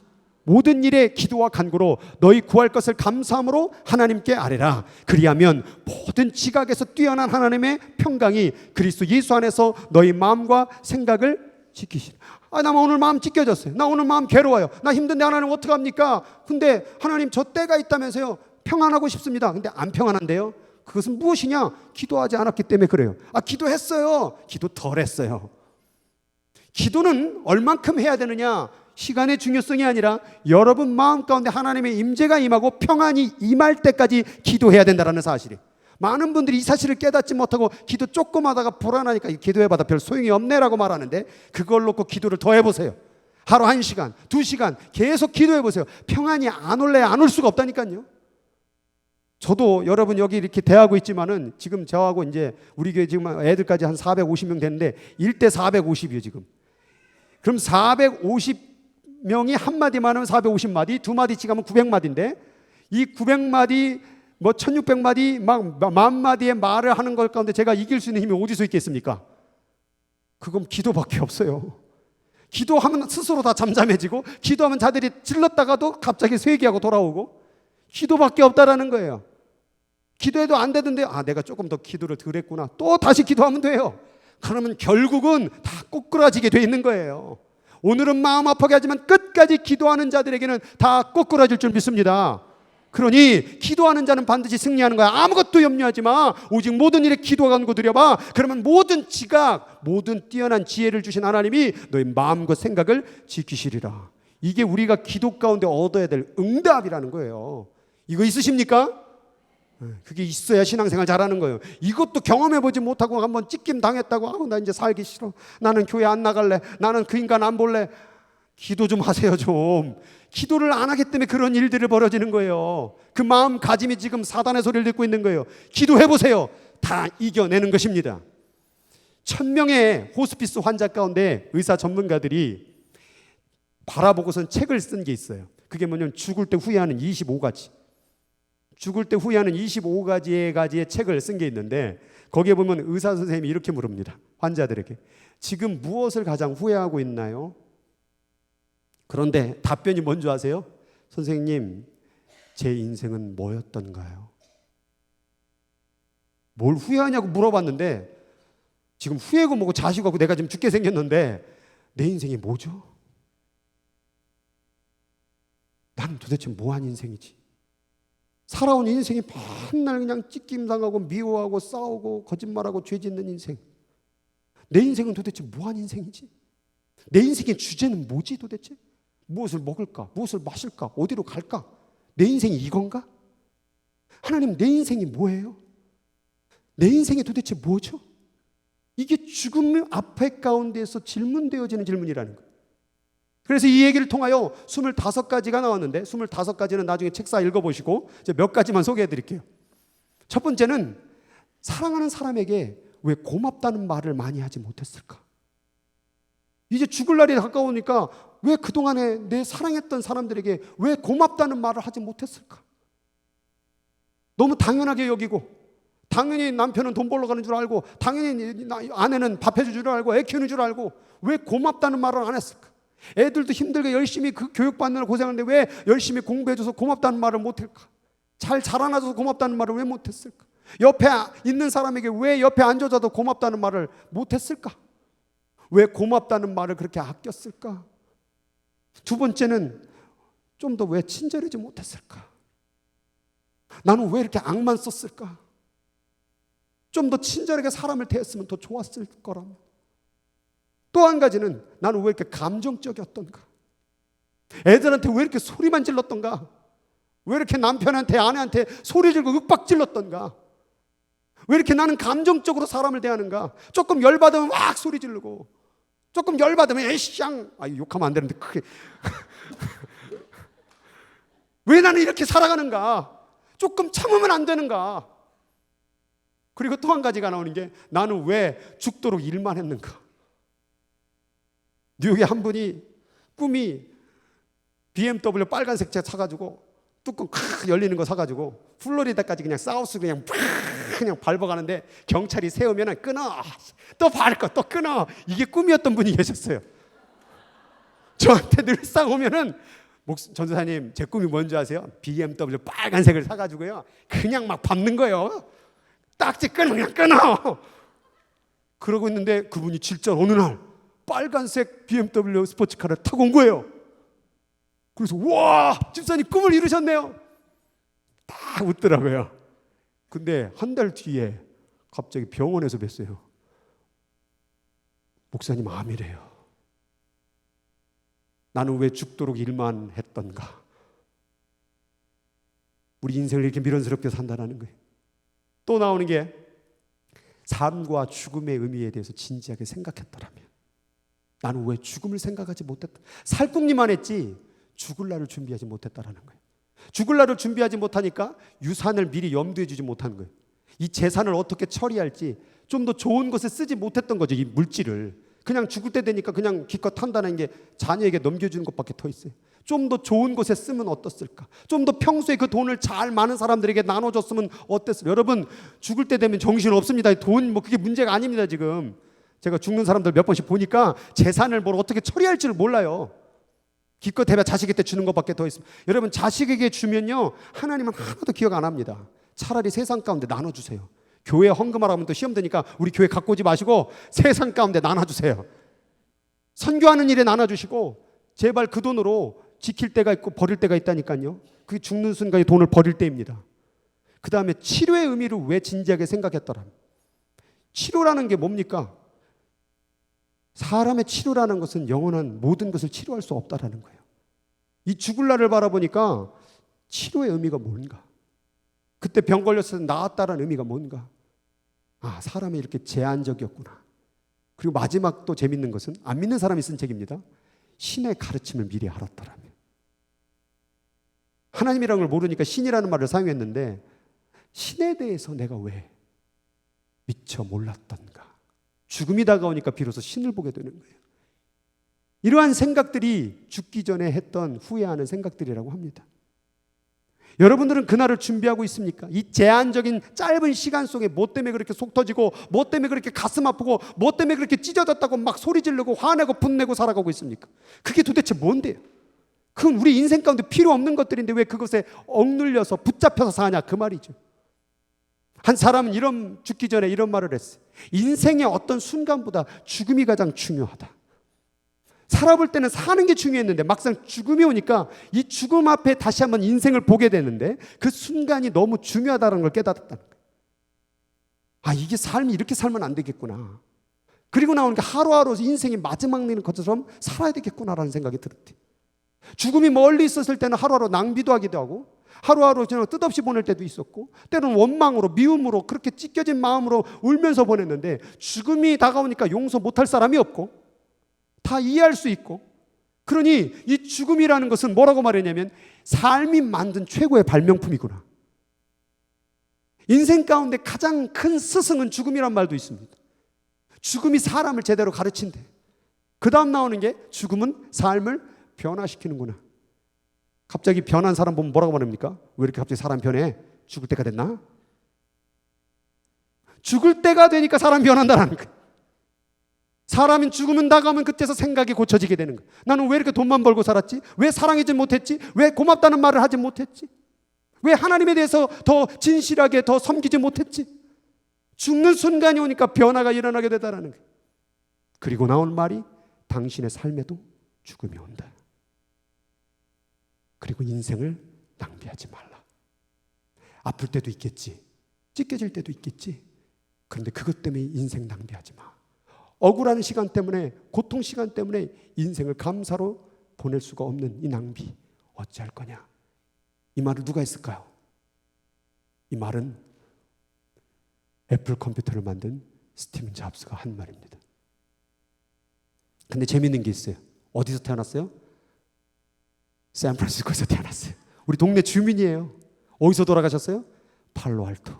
모든 일에 기도와 간구로 너희 구할 것을 감사함으로 하나님께 아뢰라. 그리하면 모든 지각에서 뛰어난 하나님의 평강이 그리스도 예수 안에서 너희 마음과 생각을 지키시라. 나 오늘 마음 찢겨졌어요. 나 오늘 마음 괴로워요. 나 힘든데 하나님 어떡합니까? 근데 하나님 저 때가 있다면서요. 평안하고 싶습니다. 근데 안 평안한데요. 그것은 무엇이냐? 기도하지 않았기 때문에 그래요. 기도했어요. 기도 덜 했어요. 기도는 얼만큼 해야 되느냐? 시간의 중요성이 아니라 여러분 마음 가운데 하나님의 임재가 임하고 평안이 임할 때까지 기도해야 된다는 사실이에요. 많은 분들이 이 사실을 깨닫지 못하고 기도 조금 하다가 불안하니까 기도해봐도 별 소용이 없네라고 말하는데, 그걸 놓고 기도를 더 해보세요. 하루 1시간, 2시간 계속 기도해보세요. 평안이 안 올래 안 올 수가 없다니까요. 저도 여러분 여기 이렇게 대하고 있지만은 지금 저하고 이제 우리 교회 지금 애들까지 한 450명 됐는데 1대 450이에요 지금. 그럼 450명이 한마디만 하면 450마디, 두 마디씩 하면 900마디인데 이 900마디 1600마디 막 10,000마디의 말을 하는 것 가운데 제가 이길 수 있는 힘이 어디서 있겠습니까? 그건 기도밖에 없어요. 기도하면 스스로 다 잠잠해지고, 기도하면 자들이 질렀다가도 갑자기 회개하고 돌아오고, 기도밖에 없다라는 거예요. 기도해도 안 되던데 내가 조금 더 기도를 덜 했구나, 또 다시 기도하면 돼요. 그러면 결국은 다 꼬꾸라지게 돼 있는 거예요. 오늘은 마음 아프게 하지만 끝까지 기도하는 자들에게는 다 꼬꾸라질 줄 믿습니다. 그러니 기도하는 자는 반드시 승리하는 거야. 아무것도 염려하지 마. 오직 모든 일에 기도와 간구 드려봐. 그러면 모든 지각, 모든 뛰어난 지혜를 주신 하나님이 너희 마음과 생각을 지키시리라. 이게 우리가 기도 가운데 얻어야 될 응답이라는 거예요. 이거 있으십니까? 그게 있어야 신앙생활 잘하는 거예요. 이것도 경험해보지 못하고 한번 찢김 당했다고 나 이제 살기 싫어, 나는 교회 안 나갈래, 나는 그 인간 안 볼래. 기도 좀 하세요. 좀 기도를 안 하기 때문에 그런 일들이 벌어지는 거예요. 그 마음가짐이 지금 사단의 소리를 듣고 있는 거예요. 기도해보세요. 다 이겨내는 것입니다. 1,000명의 호스피스 환자 가운데 의사 전문가들이 바라보고선 책을 쓴 게 있어요. 그게 뭐냐면 죽을 때 후회하는 25가지. 죽을 때 후회하는 25가지의 책을 쓴 게 있는데, 거기에 보면 의사 선생님이 이렇게 물습니다. 환자들에게 지금 무엇을 가장 후회하고 있나요? 그런데 답변이 뭔지 아세요? 선생님, 제 인생은 뭐였던가요? 뭘 후회하냐고 물어봤는데, 지금 후회고 뭐고 자식하고 내가 지금 죽게 생겼는데 내 인생이 뭐죠? 나는 도대체 뭐한 인생이지? 살아온 인생이 맨날 그냥 찢김당하고 미워하고 싸우고 거짓말하고 죄 짓는 인생. 내 인생은 도대체 뭐한 인생이지? 내 인생의 주제는 뭐지 도대체? 무엇을 먹을까? 무엇을 마실까? 어디로 갈까? 내 인생이 이건가? 하나님, 내 인생이 뭐예요? 내 인생이 도대체 뭐죠? 이게 죽음 앞에 가운데에서 질문되어지는 질문이라는 거예요. 그래서 이 얘기를 통하여 25가지가 나왔는데 25가지는 나중에 책사 읽어보시고 이제 몇 가지만 소개해 드릴게요. 첫 번째는 사랑하는 사람에게 왜 고맙다는 말을 많이 하지 못했을까? 이제 죽을 날이 가까우니까 왜 그동안에 내 사랑했던 사람들에게 왜 고맙다는 말을 하지 못했을까? 너무 당연하게 여기고, 당연히 남편은 돈 벌러 가는 줄 알고, 당연히 아내는 밥 해줄 줄 알고, 애 키우는 줄 알고, 왜 고맙다는 말을 안 했을까? 애들도 힘들게 열심히 그 교육받느라 고생하는데 왜 열심히 공부해줘서 고맙다는 말을 못할까? 잘 자라나줘서 고맙다는 말을 왜 못했을까? 옆에 있는 사람에게 왜 옆에 앉아줘도 고맙다는 말을 못했을까? 왜 고맙다는 말을 그렇게 아꼈을까? 두 번째는 좀 더 왜 친절하지 못했을까? 나는 왜 이렇게 악만 썼을까? 좀 더 친절하게 사람을 대했으면 더 좋았을 거라면. 또 한 가지는 나는 왜 이렇게 감정적이었던가? 애들한테 왜 이렇게 소리만 질렀던가? 왜 이렇게 남편한테 아내한테 소리 지르고 윽박 질렀던가? 왜 이렇게 나는 감정적으로 사람을 대하는가? 조금 열받으면 막 소리 지르고, 조금 열받으면 에이쌍, 욕하면 안 되는데 크게 왜 나는 이렇게 살아가는가? 조금 참으면 안 되는가? 그리고 또 한 가지가 나오는 게 나는 왜 죽도록 일만 했는가? 뉴욕에 한 분이 꿈이 BMW 빨간색 차 사가지고 뚜껑 칵 열리는 거 사가지고 플로리다까지 그냥 사우스 그냥 밟아가는데 경찰이 세우면 끊어, 또 밟고 또 끊어. 이게 꿈이었던 분이 계셨어요. 저한테 늘상 오면은 전도사님, 제 꿈이 뭔지 아세요? BMW 빨간색을 사가지고요 그냥 막 밟는 거예요. 딱지 끊어, 그냥 끊어. 그러고 있는데 그분이 진짜 어느 날 빨간색 BMW 스포츠카를 타고 온 거예요. 그래서 와, 집사님 꿈을 이루셨네요. 딱 웃더라고요. 근데 한 달 뒤에 갑자기 병원에서 뵀어요. 목사님, 암이래요. 나는 왜 죽도록 일만 했던가? 우리 인생을 이렇게 미련스럽게 산다는 거예요. 또 나오는 게 삶과 죽음의 의미에 대해서 진지하게 생각했더라면. 나는 왜 죽음을 생각하지 못했다? 살궁리만 했지 죽을 날을 준비하지 못했다라는 거예요. 죽을 날을 준비하지 못하니까 유산을 미리 염두에 두지 못한 거예요. 이 재산을 어떻게 처리할지 좀 더 좋은 곳에 쓰지 못했던 거죠. 이 물질을 그냥 죽을 때 되니까 그냥 기껏 한다는 게 자녀에게 넘겨주는 것밖에 더 있어요. 좀 더 좋은 곳에 쓰면 어떻을까? 좀 더 평소에 그 돈을 잘 많은 사람들에게 나눠줬으면 어땠을까? 여러분, 죽을 때 되면 정신 없습니다. 돈 그게 문제가 아닙니다. 지금 제가 죽는 사람들 몇 번씩 보니까 재산을 뭘 어떻게 처리할지를 몰라요. 기껏 해봐 자식한테 주는 것밖에 더 있습니다. 여러분, 자식에게 주면요 하나님은 하나도 기억 안 합니다. 차라리 세상 가운데 나눠주세요. 교회 헌금하라고 하면 또 시험 드니까 우리 교회 갖고 오지 마시고 세상 가운데 나눠주세요. 선교하는 일에 나눠주시고 제발 그 돈으로 지킬 때가 있고 버릴 때가 있다니까요. 그게 죽는 순간에 돈을 버릴 때입니다. 그 다음에 치료의 의미를 왜 진지하게 생각했더라. 치료라는 게 뭡니까? 사람의 치료라는 것은 영원한 모든 것을 치료할 수 없다라는 거예요. 이 죽을 날을 바라보니까 치료의 의미가 뭔가? 그때 병 걸렸을 때 나았다라는 의미가 뭔가? 아, 사람이 이렇게 제한적이었구나. 그리고 마지막 또 재밌는 것은 안 믿는 사람이 쓴 책입니다. 신의 가르침을 미리 알았더라면. 하나님이라는 걸 모르니까 신이라는 말을 사용했는데 신에 대해서 내가 왜 미처 몰랐던가? 죽음이 다가오니까 비로소 신을 보게 되는 거예요. 이러한 생각들이 죽기 전에 했던 후회하는 생각들이라고 합니다. 여러분들은 그날을 준비하고 있습니까? 이 제한적인 짧은 시간 속에 뭐 때문에 그렇게 속 터지고 뭐 때문에 그렇게 가슴 아프고 뭐 때문에 그렇게 찢어졌다고 막 소리 지르고 화내고 분내고 살아가고 있습니까? 그게 도대체 뭔데요? 그건 우리 인생 가운데 필요 없는 것들인데 왜 그것에 억눌려서 붙잡혀서 사냐 그 말이죠. 한 사람은 죽기 전에 이런 말을 했어요. 인생의 어떤 순간보다 죽음이 가장 중요하다. 살아볼 때는 사는 게 중요했는데 막상 죽음이 오니까 이 죽음 앞에 다시 한번 인생을 보게 되는데 그 순간이 너무 중요하다는 걸 깨닫았다는 거예요. 아, 이게 삶이 이렇게 살면 안 되겠구나. 그리고 나오는 게 하루하루 인생이 마지막 내는 것처럼 살아야 되겠구나라는 생각이 들었대요. 죽음이 멀리 있었을 때는 하루하루 낭비도 하기도 하고 하루하루 그냥 뜻없이 보낼 때도 있었고, 때로는 원망으로, 미움으로, 그렇게 찢겨진 마음으로 울면서 보냈는데, 죽음이 다가오니까 용서 못할 사람이 없고 다 이해할 수 있고, 그러니 이 죽음이라는 것은 뭐라고 말했냐면 삶이 만든 최고의 발명품이구나. 인생 가운데 가장 큰 스승은 죽음이란 말도 있습니다. 죽음이 사람을 제대로 가르친대. 그 다음 나오는 게 죽음은 삶을 변화시키는구나. 갑자기 변한 사람 보면 뭐라고 말합니까? 왜 이렇게 갑자기 사람 변해? 죽을 때가 됐나? 죽을 때가 되니까 사람 변한다라는 거야. 사람은 죽으면 다가오면 그때서 생각이 고쳐지게 되는 거야. 나는 왜 이렇게 돈만 벌고 살았지? 왜 사랑하지 못했지? 왜 고맙다는 말을 하지 못했지? 왜 하나님에 대해서 더 진실하게 더 섬기지 못했지? 죽는 순간이 오니까 변화가 일어나게 되다라는 거예요. 그리고 나온 말이 당신의 삶에도 죽음이 온다. 그리고 인생을 낭비하지 말라. 아플 때도 있겠지. 찢겨질 때도 있겠지. 그런데 그것 때문에 인생 낭비하지 마. 억울한 시간 때문에, 고통 시간 때문에 인생을 감사로 보낼 수가 없는 이 낭비 어찌할 거냐. 이 말을 누가 했을까요? 이 말은 애플 컴퓨터를 만든 스티븐 잡스가 한 말입니다. 근데 재밌는 게 있어요. 어디서 태어났어요? 샌프란시스코에서 태어났어요. 우리 동네 주민이에요. 어디서 돌아가셨어요? 팔로알토.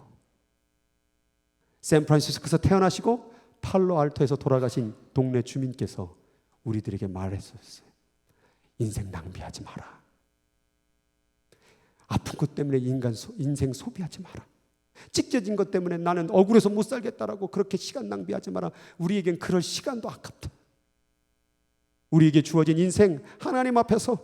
샌프란시스코에서 태어나시고 팔로알토에서 돌아가신 동네 주민께서 우리들에게 말했었어요. 인생 낭비하지 마라. 아픈 것 때문에 인생 소비하지 마라. 찢겨진 것 때문에 나는 억울해서 못 살겠다라고 그렇게 시간 낭비하지 마라. 우리에겐 그럴 시간도 아깝다. 우리에게 주어진 인생, 하나님 앞에서,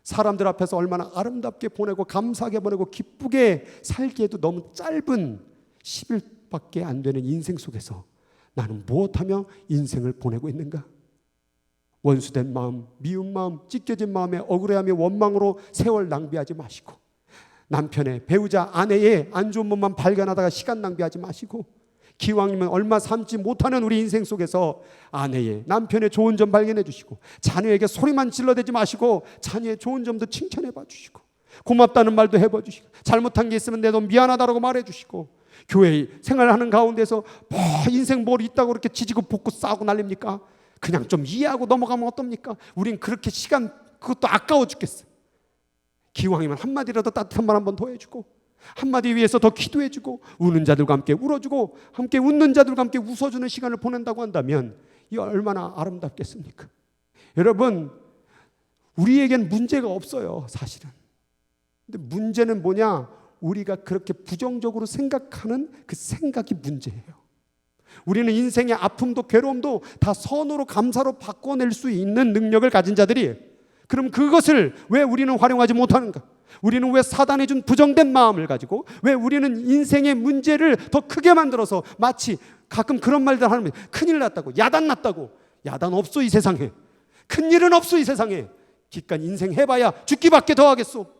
사람들 앞에서 얼마나 아름답게 보내고 감사하게 보내고 기쁘게 살기에도 너무 짧은 10일밖에 안 되는 인생 속에서 나는 무엇하며 인생을 보내고 있는가? 원수된 마음, 미운 마음, 찢겨진 마음에 억울해하며 원망으로 세월 낭비하지 마시고, 남편의, 배우자, 아내의 안 좋은 몸만 발견하다가 시간 낭비하지 마시고, 기왕이면 얼마 삼지 못하는 우리 인생 속에서 아내의, 남편의 좋은 점 발견해 주시고, 자녀에게 소리만 질러대지 마시고 자녀의 좋은 점도 칭찬해 봐 주시고, 고맙다는 말도 해봐 주시고, 잘못한 게 있으면 내도 미안하다라고 말해 주시고, 교회 생활하는 가운데서 뭐 인생 뭘 있다고 그렇게 지지고 볶고 싸우고 난립니까? 그냥 좀 이해하고 넘어가면 어떻습니까? 우린 그렇게 시간, 그것도 아까워 죽겠어. 기왕이면 한마디라도 따뜻한 말 한번 더 해주고, 한마디 위해서 더 기도해주고, 우는 자들과 함께 울어주고, 함께 웃는 자들과 함께 웃어주는 시간을 보낸다고 한다면 이 얼마나 아름답겠습니까? 여러분, 우리에겐 문제가 없어요, 사실은. 근데 문제는 뭐냐? 우리가 그렇게 부정적으로 생각하는 그 생각이 문제예요. 우리는 인생의 아픔도 괴로움도 다 선으로, 감사로 바꿔낼 수 있는 능력을 가진 자들이에요. 그럼 그것을 왜 우리는 활용하지 못하는가? 우리는 왜 사단이 준 부정된 마음을 가지고, 왜 우리는 인생의 문제를 더 크게 만들어서, 마치 가끔 그런 말들 하면 큰일 났다고, 야단 났다고. 야단 없어 이 세상에. 큰일은 없어 이 세상에. 기껏 인생 해봐야 죽기밖에 더 하겠소.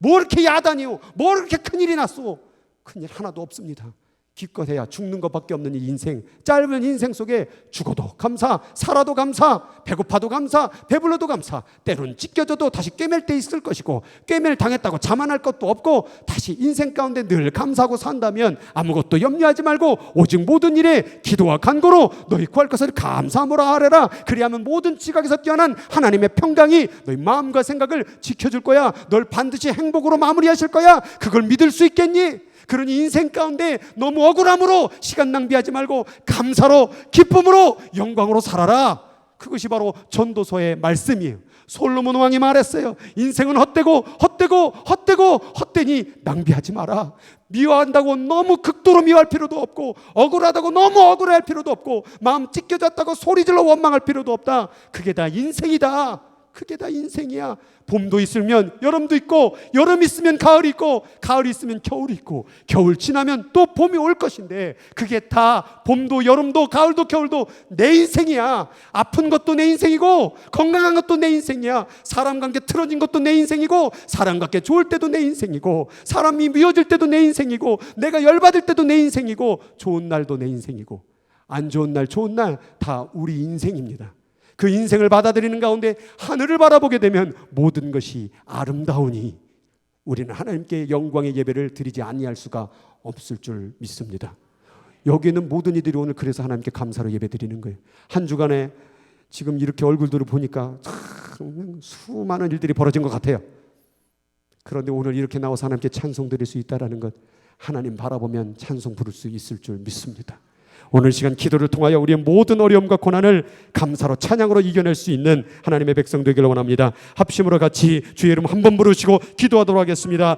뭐 이렇게 야단이요, 뭐 이렇게 큰일이 났소. 큰일 하나도 없습니다. 기껏해야 죽는 것밖에 없는 이 인생, 짧은 인생 속에 죽어도 감사, 살아도 감사, 배고파도 감사, 배불러도 감사, 때론 찢겨져도 다시 꿰맬 때 있을 것이고, 꿰맬 당했다고 자만할 것도 없고, 다시 인생 가운데 늘 감사하고 산다면 아무것도 염려하지 말고 오직 모든 일에 기도와 간구로 너희 구할 것을 감사함으로 아뢰라. 그리하면 모든 지각에서 뛰어난 하나님의 평강이 너희 마음과 생각을 지켜줄 거야. 널 반드시 행복으로 마무리하실 거야. 그걸 믿을 수 있겠니? 그러니 인생 가운데 너무 억울함으로 시간 낭비하지 말고 감사로, 기쁨으로, 영광으로 살아라. 그것이 바로 전도서의 말씀이에요. 솔로몬 왕이 말했어요. 인생은 헛되니 낭비하지 마라. 미워한다고 너무 극도로 미워할 필요도 없고, 억울하다고 너무 억울해할 필요도 없고, 마음 찢겨졌다고 소리질러 원망할 필요도 없다. 그게 다 인생이다. 그게 다 인생이야. 봄도 있으면 여름도 있고, 여름 있으면 가을이 있고, 가을이 있으면 겨울이 있고, 겨울 지나면 또 봄이 올 것인데, 그게 다 봄도 여름도 가을도 겨울도 내 인생이야. 아픈 것도 내 인생이고, 건강한 것도 내 인생이야. 사람과 함께 틀어진 것도 내 인생이고, 사람과 함께 좋을 때도 내 인생이고, 사람이 미워질 때도 내 인생이고, 내가 열받을 때도 내 인생이고, 좋은 날도 내 인생이고, 안 좋은 날 좋은 날 다 우리 인생입니다. 그 인생을 받아들이는 가운데 하늘을 바라보게 되면 모든 것이 아름다우니 우리는 하나님께 영광의 예배를 드리지 아니할 수가 없을 줄 믿습니다. 여기 있는 모든 이들이 오늘 그래서 하나님께 감사로 예배 드리는 거예요. 한 주간에 지금 이렇게 얼굴들을 보니까 참 수많은 일들이 벌어진 것 같아요. 그런데 오늘 이렇게 나와서 하나님께 찬송 드릴 수 있다는 것, 하나님 바라보면 찬송 부를 수 있을 줄 믿습니다. 오늘 시간 기도를 통하여 우리의 모든 어려움과 고난을 감사로 찬양으로 이겨낼 수 있는 하나님의 백성 되기를 원합니다. 합심으로 같이 주의 이름 한 번 부르시고 기도하도록 하겠습니다.